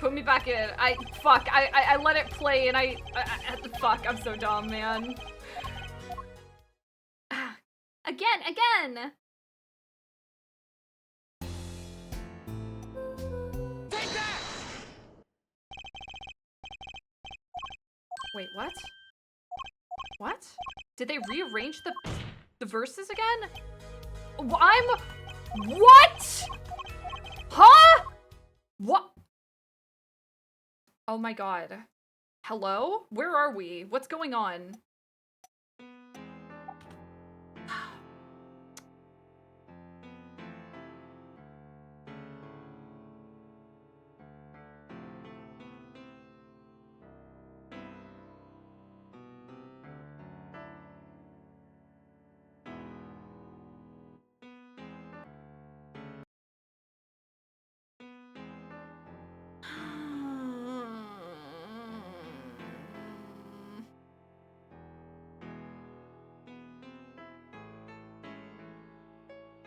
Put me back in. I let it play and fuck, I'm so dumb, man. Again. Take that! Wait, what? What? Did they rearrange the verses again? What? Huh? What? Oh my god. Hello? Where are we? What's going on?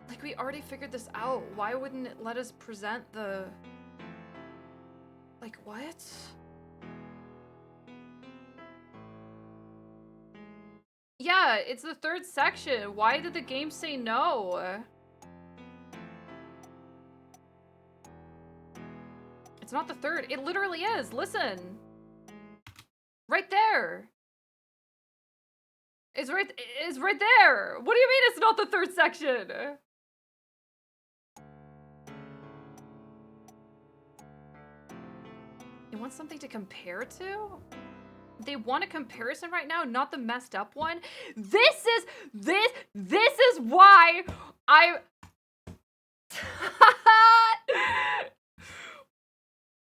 Like, we already figured this out. Why wouldn't it let us present the... Like, what? Yeah, it's the third section. Why did the game say no? It's not the third. It literally is. Listen. Right there. It's right there. What do you mean it's not the third section? You want something to compare to? They want a comparison right now, not the messed up one. This is why I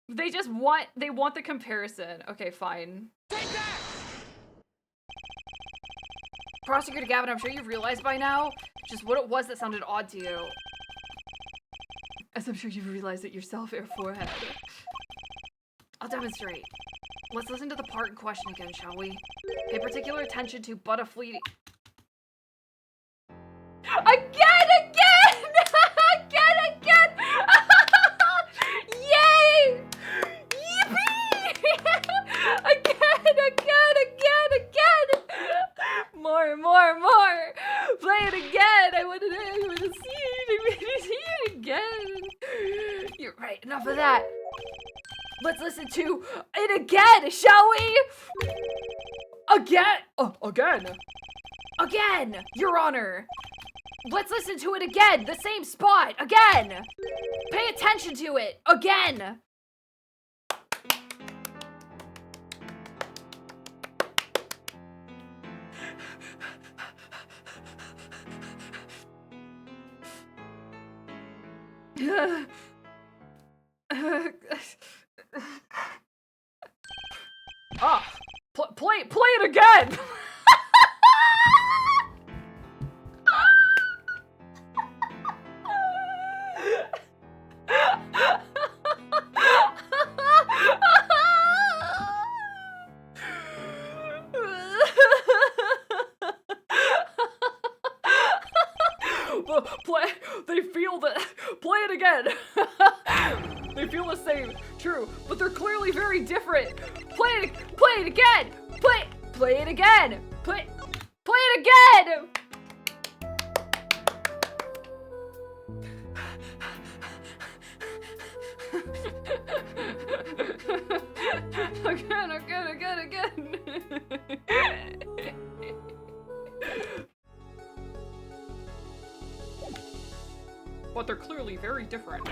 they want the comparison. Okay, fine. Take that! Prosecutor Gavin, I'm sure you've realized by now just what it was that sounded odd to you. As I'm sure you've realized it yourself, Air Forehead. I'll demonstrate. Let's listen to the part in question again, shall we? Pay particular attention to but a fleeting... Again! Yay! Yippee! Again! More! Play it again! I want to see it again! You're right, enough of that. Let's listen to it again, shall we? Again! Again, Your Honor! Let's listen to it again, the same spot, again! Pay attention to it, again! Play it again! Play it again. They feel the same, true, but they're clearly very different. Play it again. Play it again. Play it again. Again. But they're clearly very different.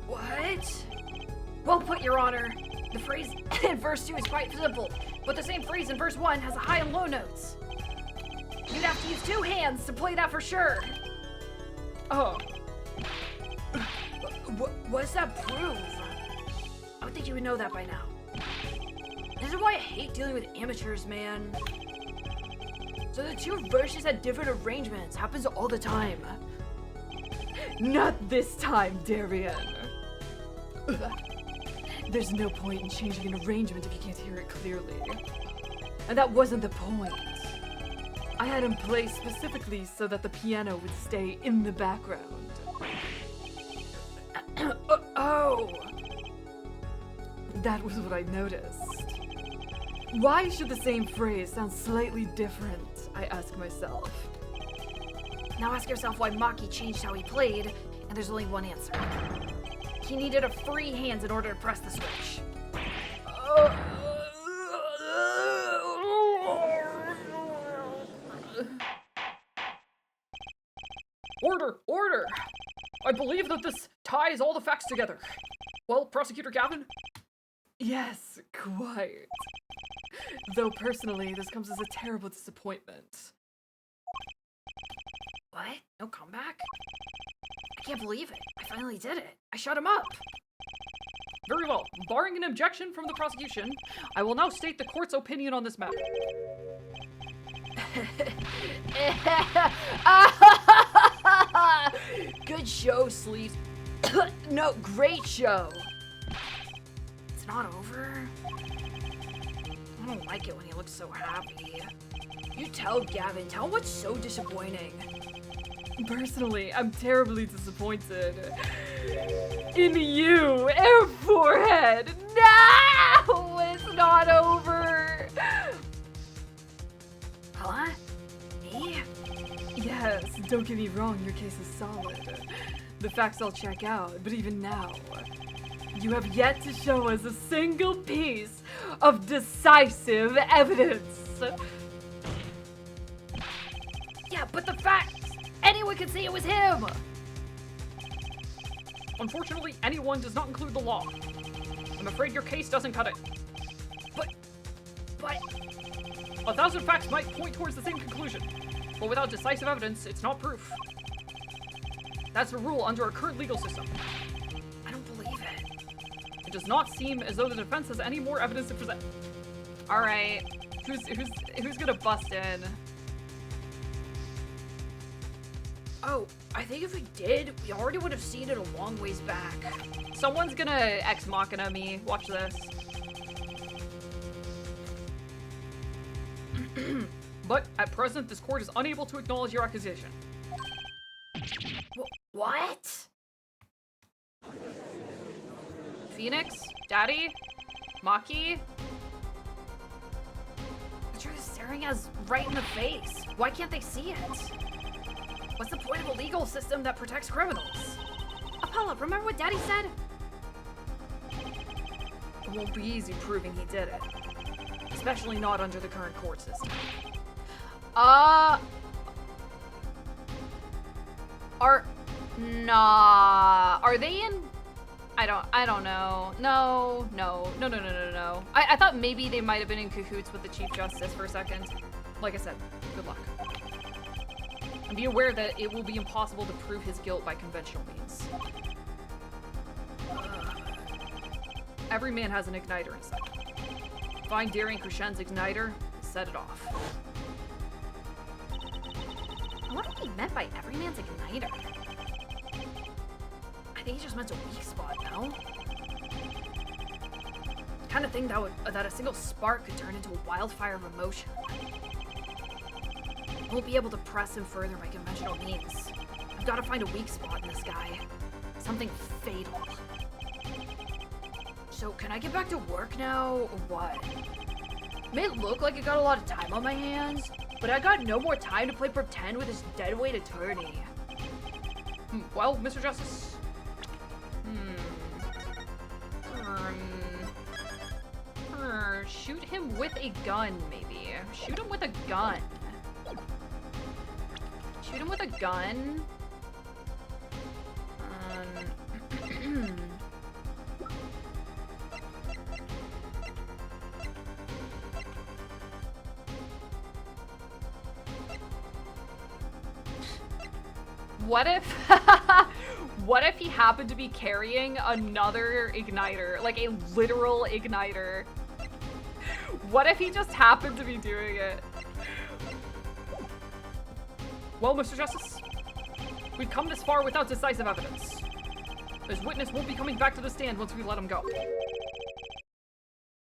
What? Well put, Your Honor. The phrase in verse 2 is quite simple, but the same phrase in verse 1 has a high and low notes. You'd have to use 2 hands to play that for sure. Oh, What does that prove? I would think you would know that by now. This is why I hate dealing with amateurs, man. So the 2 verses had different arrangements. Happens all the time. not this time, Darian. There's no point in changing an arrangement if you can't hear it clearly. And that wasn't the point. I had him play specifically so that the piano would stay in the background. Oh! That was what I noticed. Why should the same phrase sound slightly different, I ask myself. Now ask yourself why Maki changed how he played, and there's only one answer. He needed a free hands in order to press the switch. Order! Order! I believe that this ties all the facts together. Well, Prosecutor Gavin? Yes, quite. Though personally, this comes as a terrible disappointment. What? No comeback? I can't believe it. I finally did it. I shut him up. Very well. Barring an objection from the prosecution, I will now state the court's opinion on this matter. Good show, Sleeve. No, great show. It's not over. I don't like it when he looks so happy. You tell Gavin, tell him what's so disappointing. Personally, I'm terribly disappointed. In you, Air Forehead! No! It's not over! Huh? Me? Yes, don't get me wrong, your case is solid. The facts all check out, but even now, you have yet to show us a single piece of decisive evidence. Yeah, but the facts! Anyone can see it was him! Unfortunately, anyone does not include the law. I'm afraid your case doesn't cut it. But... 1,000 facts might point towards the same conclusion, but without decisive evidence, it's not proof. That's the rule under our current legal system. I don't believe it. It does not seem as though the defense has any more evidence to present. All right, who's gonna bust in? Oh, I think if we did, we already would have seen it a long ways back. Someone's gonna ex machina me. Watch this. But at present, this court is unable to acknowledge your accusation. What? Phoenix, Daddy, Maki. The truth is staring us right in the face. Why can't they see it? What's the point of a legal system that protects criminals? Apollo, remember what Daddy said? It won't be easy proving he did it. Especially not under the current court system. Are they in? I don't know. No. I thought maybe they might have been in cahoots with the Chief Justice for a second. Like I said, good luck. And be aware that it will be impossible to prove his guilt by conventional means. Every man has an igniter inside. Find Darian Krishen's igniter, set it off. I wonder what he meant by every man's igniter. I think he just meant a weak spot, no? Kind of thing that a single spark could turn into a wildfire of emotion. I won't be able to press him further by conventional means. I've got to find a weak spot in this guy. Something fatal. So, can I get back to work now, or what? It may look like I got a lot of time on my hands, but I got no more time to play pretend with this deadweight attorney. Well, Mr. Justice... Shoot him with a gun, maybe. Shoot him with a gun. Shoot him with a gun. What if... what if he happened to be carrying another igniter? Like a literal igniter? What if he just happened to be doing it? Well, Mr. Justice, we've come this far without decisive evidence. This witness won't be coming back to the stand once we let him go.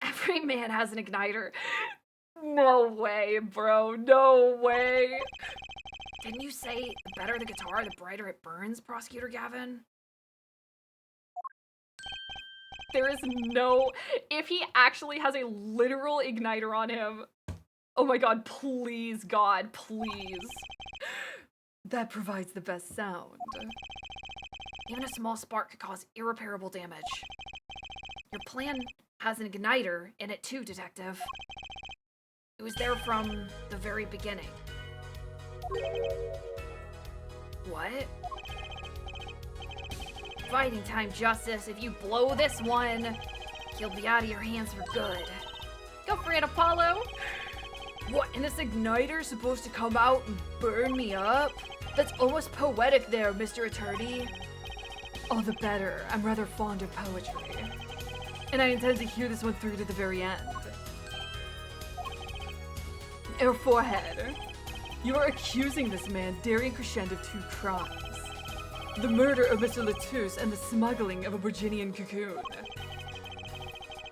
Every man has an igniter. No way, bro. No way. Didn't you say the better the guitar, the brighter it burns, Prosecutor Gavin? There is no... If he actually has a literal igniter on him... Oh my god, please, God, please. That provides the best sound. Even a small spark could cause irreparable damage. Your plan has an igniter in it too, Detective. It was there from the very beginning. What? Fighting time, Justice. If you blow this one, he'll be out of your hands for good. Go for it, Apollo. What, and this igniter's supposed to come out and burn me up? That's almost poetic there, Mr. Attorney. All the better. I'm rather fond of poetry. And I intend to hear this one through to the very end. Your forehead. You are accusing this man, Darian Crescent, of 2 crimes. The murder of Mr. Latouche and the smuggling of a Virginian cocoon.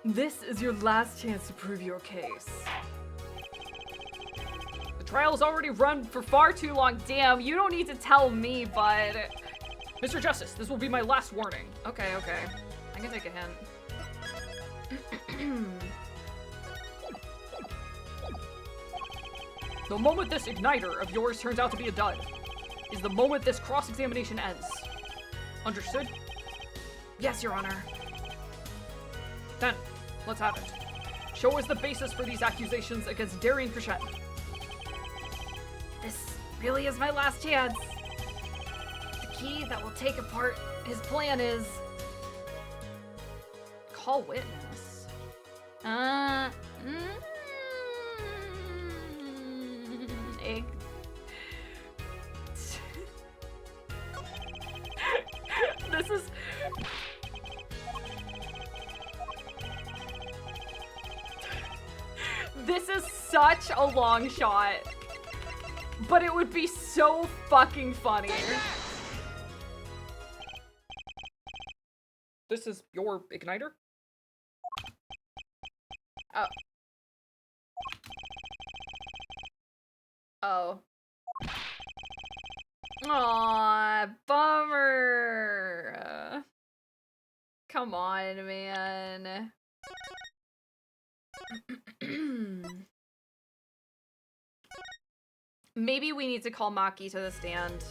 This is your last chance to prove your case. The trial's already run for far too long. Damn, you don't need to tell me, bud. Mr. Justice, this will be my last warning. Okay. I can take a hint. The moment this igniter of yours turns out to be a dud is the moment this cross-examination ends. Understood? Yes, Your Honor. Then, let's have it. Show us the basis for these accusations against Darian Crescent. This really is my last chance. The key that will take apart his plan is... Call witness. This is... This is such a long shot. But it would be so fucking funny. This is your igniter? Oh. Oh. Aw, bummer. Come on, man. Maybe we need to call Maki to the stand.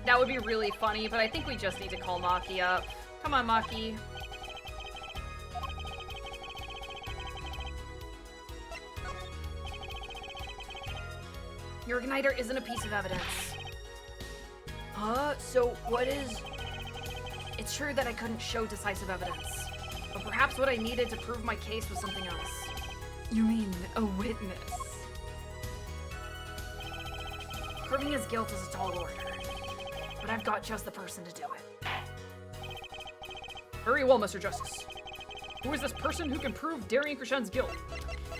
That would be really funny, but I think we just need to call Maki up. Come on, Maki. Your igniter isn't a piece of evidence. Huh? So what is... It's true that I couldn't show decisive evidence, but perhaps what I needed to prove my case was something else. You mean a witness? Proving his guilt is a tall order, but I've got just the person to do it. Very well, Mr. Justice. Who is this person who can prove Darian Crescent's guilt?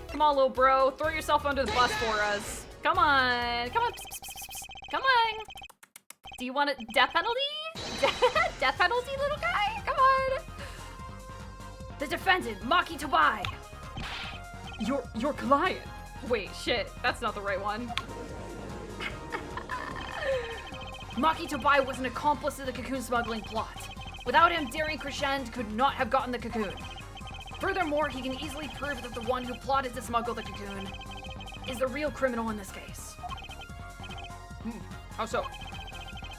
Come on, little bro. Throw yourself under the bus for us. Come on. Come on. Psst, psst, psst, psst. Come on. Do you want a death penalty? Death penalty, little guy? Come on. The defendant, Maki Tobai! Your client! Wait, shit. That's not the right one. Maki Tobai was an accomplice in the cocoon smuggling plot. Without him, Darian Crescent could not have gotten the cocoon. Furthermore, he can easily prove that the one who plotted to smuggle the cocoon is the real criminal in this case. How so?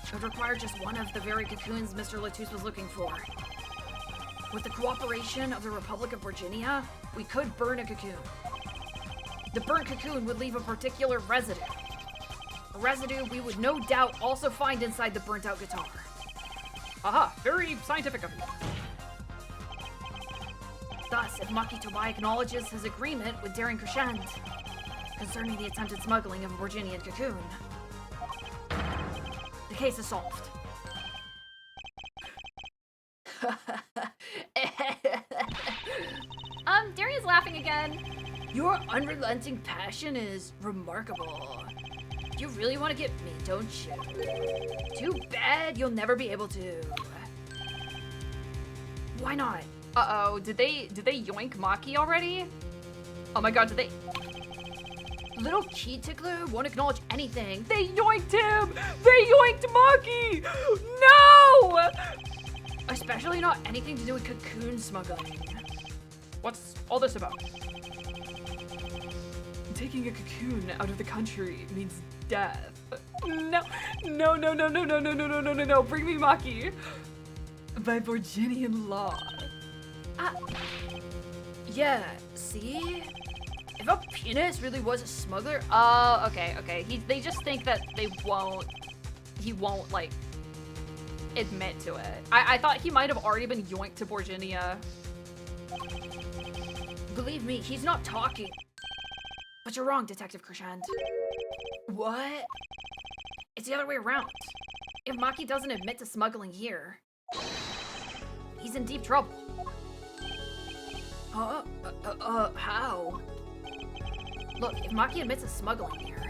It would require just one of the very cocoons Mr. Latouche was looking for. With the cooperation of the Republic of Virginia, we could burn a cocoon. The burnt cocoon would leave a particular residue. A residue we would no doubt also find inside the burnt-out guitar. Aha, very scientific of you. Thus, if Maki Tobai acknowledges his agreement with Daring Crescent concerning the attempted smuggling of a Virginian cocoon, the case is solved. Darian's laughing again. Your unrelenting passion is remarkable. You really want to get me, don't you? Too bad you'll never be able to. Why not? Uh-oh, did they yoink Maki already? Oh my god, did they? Little key tickler won't acknowledge anything. They yoinked him! They yoinked Maki! No! Especially not anything to do with cocoon smuggling. What's all this about? Taking a cocoon out of the country means death. No, no, no, no, no, no, no, no, no, no, no, no. Bring me Maki. By Virginian law. Yeah, see? If a penis really was a smuggler, Okay. They just think that he won't, like, admit to it. I thought he might have already been yoinked to Virginia. believe me, he's not talking. But you're wrong, Detective Crescent. What? It's the other way around. If Maki doesn't admit to smuggling here, he's in deep trouble. How? Look, if Maki admits to smuggling here,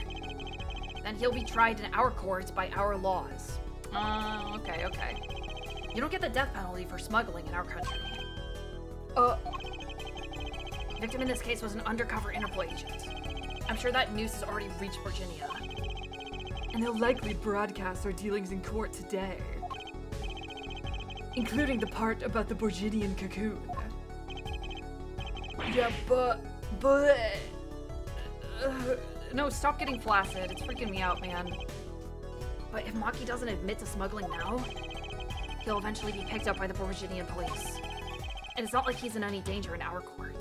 then he'll be tried in our courts by our laws. Okay. You don't get the death penalty for smuggling in our country. Victim in this case was an undercover Interpol agent. I'm sure that news has already reached Virginia. And they'll likely broadcast our dealings in court today. Including the part about the Virginian cocoon. Yeah, but... No, stop getting flaccid. It's freaking me out, man. But if Maki doesn't admit to smuggling now, he'll eventually be picked up by the Virginian police. And it's not like he's in any danger in our court.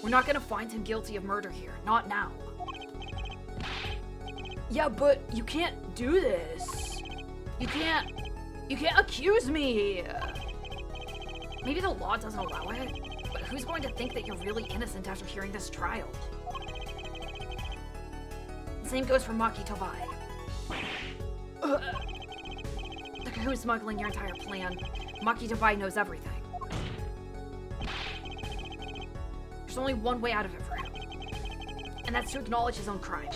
We're not gonna find him guilty of murder here. Not now. Yeah, but you can't do this. You can't accuse me. Maybe the law doesn't allow it, but who's going to think that you're really innocent after hearing this trial? The same goes for Maki Tobai. The cocoon smuggling your entire plan. Maki Tobai knows everything. There's only one way out of it for him, and that's to acknowledge his own crime.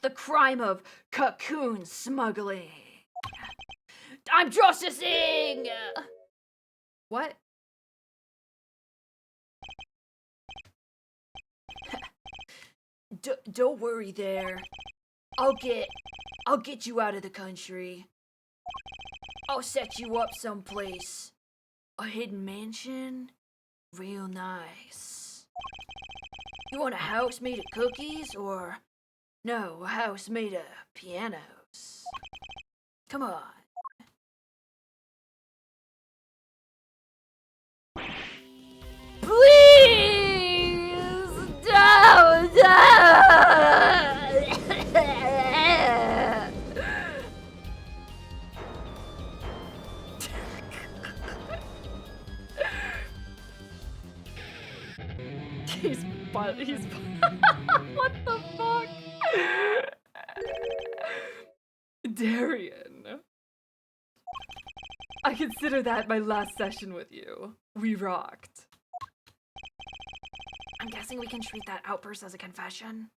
The crime of cocoon smuggling. I'm justicing! What? Don't worry there. I'll get you out of the country. I'll set you up someplace. A hidden mansion? Real nice. You want a house made of cookies, or... No, a house made of pianos. Come on. Please! Don't! He's what the fuck? Darian. I consider that my last session with you. We rocked. I'm guessing we can treat that outburst as a confession.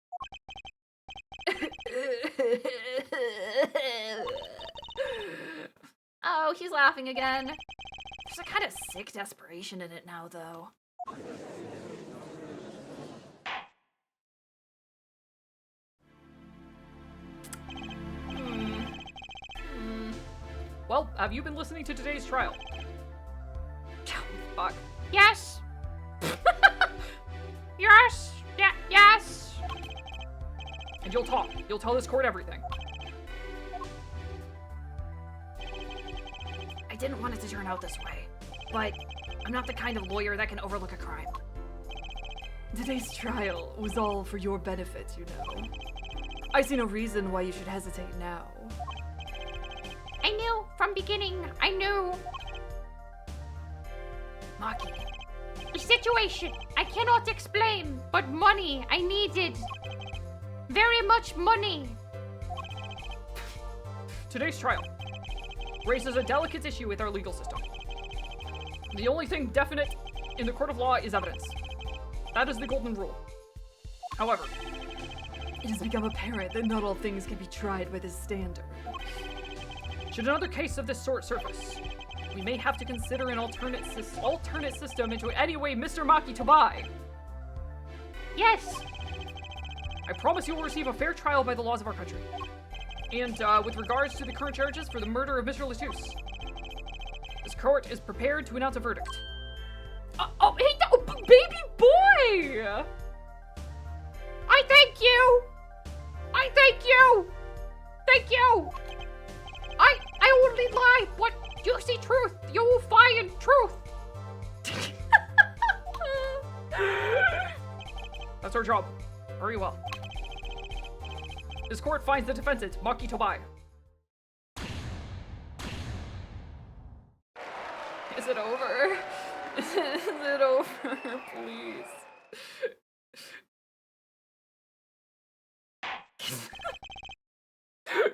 Oh, he's laughing again. There's a kind of sick desperation in it now, though. Well, have you been listening to today's trial? Fuck. Yes! Yes! Yeah, yes! And you'll talk. You'll tell this court everything. I didn't want it to turn out this way, but I'm not the kind of lawyer that can overlook a crime. Today's trial was all for your benefit, you know. I see no reason why you should hesitate now. I knew from beginning. I knew. Maki. A situation I cannot explain, but money I needed. Very much money. Today's trial raises a delicate issue with our legal system. The only thing definite in the court of law is evidence. That is the golden rule. However, It has become apparent that not all things can be tried by this standard. should another case of this sort surface, we may have to consider an alternate system into any way Mr. Maki to buy. Yes. I promise you will receive a fair trial by the laws of our country. And with regards to the current charges for the murder of Mr. Latouche, this court is prepared to announce a verdict. Baby boy! I thank you. I thank you. Thank you. I only lie what you see truth. You will find truth. That's our job. Very well. This court finds the defendant, Maki Tobai. Is it over? Is it over? Please.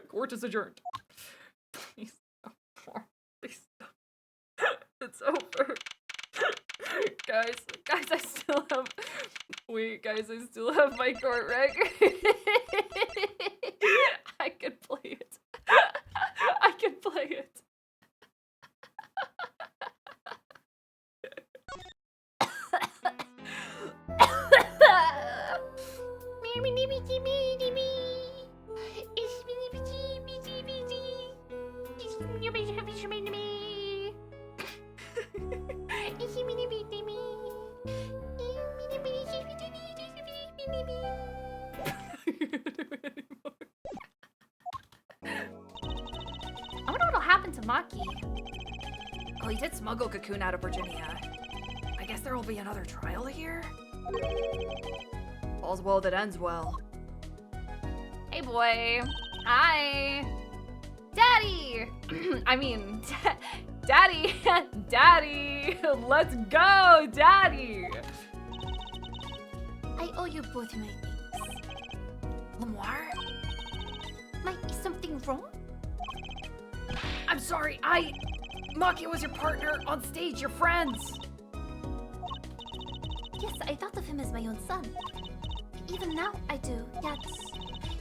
Court is adjourned. Please stop. Please stop. It's over. Guys, I still have... Wait, guys, I still have my court record. I can play it. I can play it. I wonder what'll happen to Maki. Oh, he did smuggle Cocoon out of Virginia. I guess there will be another trial here? All's well that ends well. Hey, boy. Hi. Daddy. I mean, Daddy. Daddy. Let's go, Daddy. I owe you both my things. Lamar? Is something wrong? I'm sorry, Maki was your partner on stage, your friends! Yes, I thought of him as my own son. Even now, I do, yes.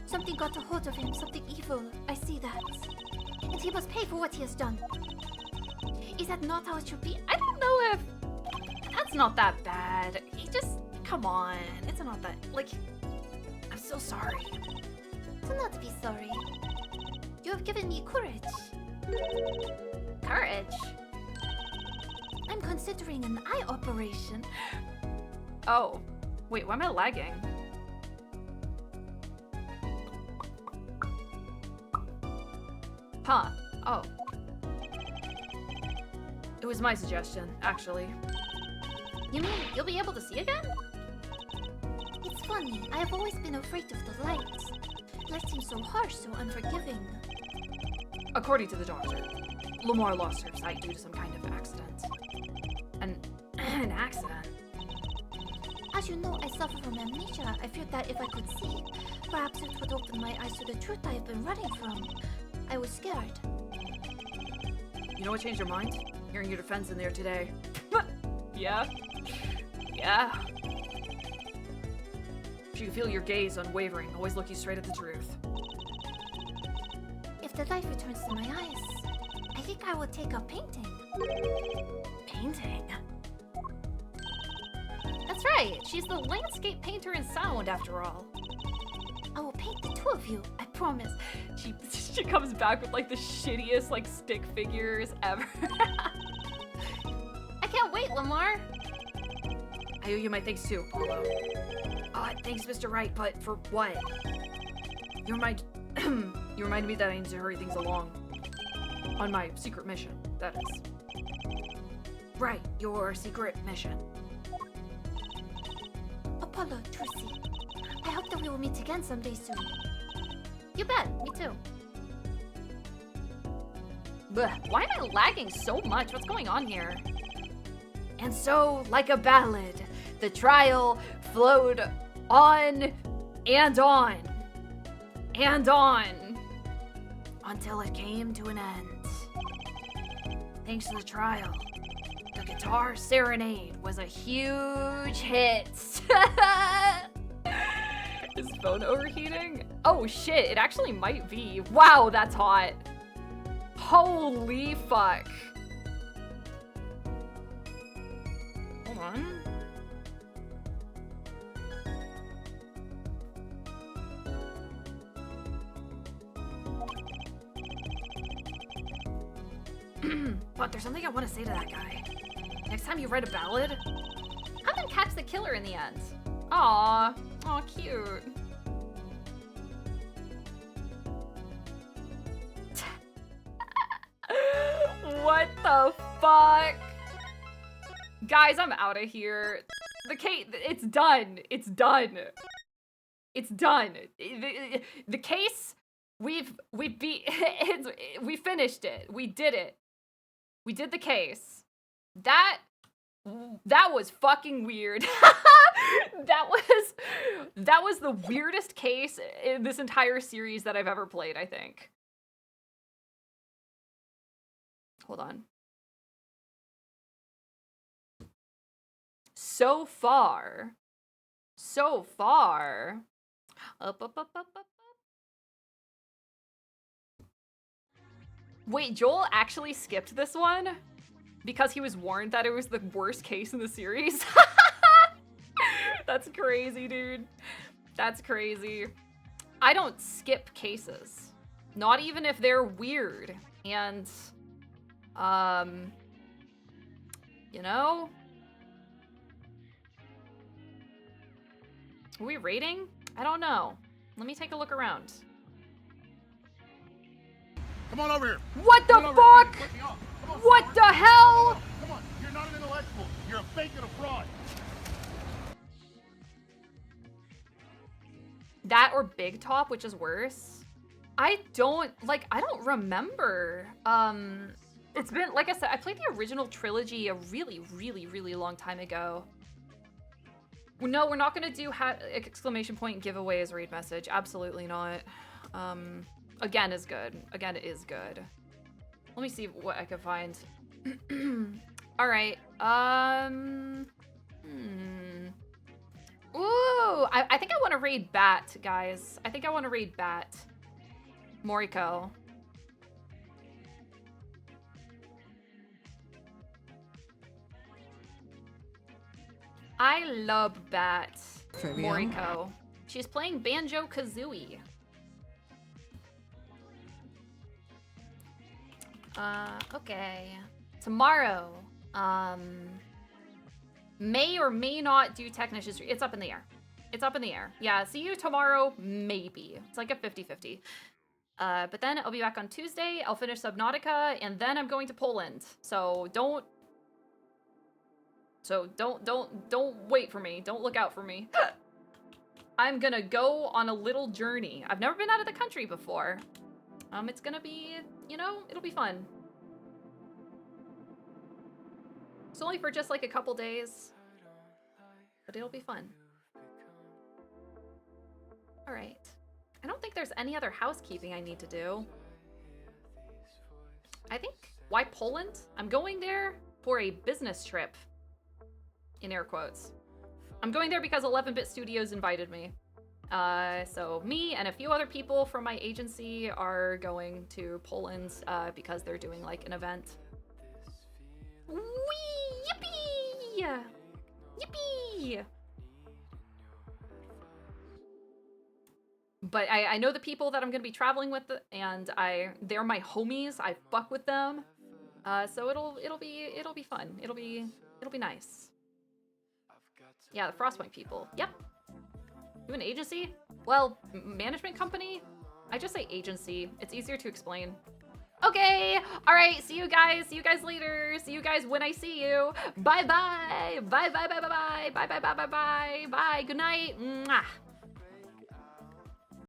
Something got a hold of him, something evil. I see that. And he must pay for what he has done. Is that not how it should be? I don't know if that's not that bad. He just, come on. It's not that, like, I'm so sorry. Do not be sorry. You have given me courage. Courage. I'm considering an eye operation. Oh, wait, why am I lagging? Huh. Oh. It was my suggestion, actually. You mean you'll be able to see again? It's funny, I have always been afraid of the light. Light seems so harsh, so unforgiving. According to the doctor, Lamar lost her sight due to some kind of accident. An accident? As you know, I suffer from amnesia. I feared that if I could see, perhaps it would open my eyes to the truth I have been running from. I was scared. You know what changed your mind? Hearing your defense in there today. Yeah. Yeah. She could feel your gaze unwavering, always looking straight at the truth. If the light returns to my eyes, I think I will take up painting. Painting? That's right. She's the landscape painter in sound, after all. I will paint the two of you, I promise. She comes back with like the shittiest like stick figures ever. I can't wait, Lamar. I owe you my thanks too, Paulo. Thanks, Mr. Wright, but for what? You reminded me that I need to hurry things along. On my secret mission, that is. Right, your secret mission. Apollo, Trucy. I hope that we will meet again someday soon. You bet. Me too. Blech, why am I lagging so much? What's going on here? And so, like a ballad, the trial flowed on and on and on until it came to an end. Thanks to the trial, the guitar serenade was a huge hit. Is phone overheating? Oh shit, it actually might be. Wow, that's hot. Holy fuck. Hold on. But there's something I want to say to that guy. Next time you write a ballad, have him catch the killer in the end. Aw, aw, cute. What the fuck? Guys, I'm out of here. The case, it's done. It's done. It's done. The case, we finished it. We did it. We did the case. That was fucking weird. that was the weirdest case in this entire series that I've ever played, I think. Hold on. So far. Up. Wait, Joel actually skipped this one? Because he was warned that it was the worst case in the series? That's crazy, dude. That's crazy. I don't skip cases. Not even if they're weird. And, you know? Are we rating? I don't know. Let me take a look around. Come on over here. What the fuck? What the hell? Come on. You're not an intellectual. You're a fake and a fraud. That or Big Top, which is worse. I don't remember. It's been, like I said, I played the original trilogy a really long time ago. No, we're not gonna do exclamation point giveaway as read message. Absolutely not. Again is good. Again is good. Let me see what I can find. All right. Ooh, I think I want to raid Bat, guys. I think I want to raid Bat. Moriko. I love Bat. Moriko. She's playing Banjo-Kazooie. Okay. Tomorrow, may or may not do Technician's. It's up in the air. It's up in the air. Yeah, see you tomorrow, maybe. It's like a 50-50. But then I'll be back on Tuesday. I'll finish Subnautica, and then I'm going to Poland. So don't wait for me. Don't look out for me. I'm gonna go on a little journey. I've never been out of the country before. It's gonna be, you know, it'll be fun. It's only for just like a couple days, but it'll be fun. All right. I don't think there's any other housekeeping I need to do. I think, why Poland? I'm going there for a business trip, in air quotes. I'm going there because 11-Bit Studios invited me. So me and a few other people from my agency are going to Poland because they're doing like an event. Whee! Yippee! Yippee! But I know the people that I'm gonna be traveling with, and they're my homies. I fuck with them. So it'll be fun. It'll be nice. Yeah, the Frostpoint people. Yep. You an agency? Well, management company? I just say agency. It's easier to explain. Okay. All right. See you guys. See you guys later. See you guys when I see you. Bye bye. Bye bye bye bye bye bye bye bye bye bye bye. Good night. Mwah.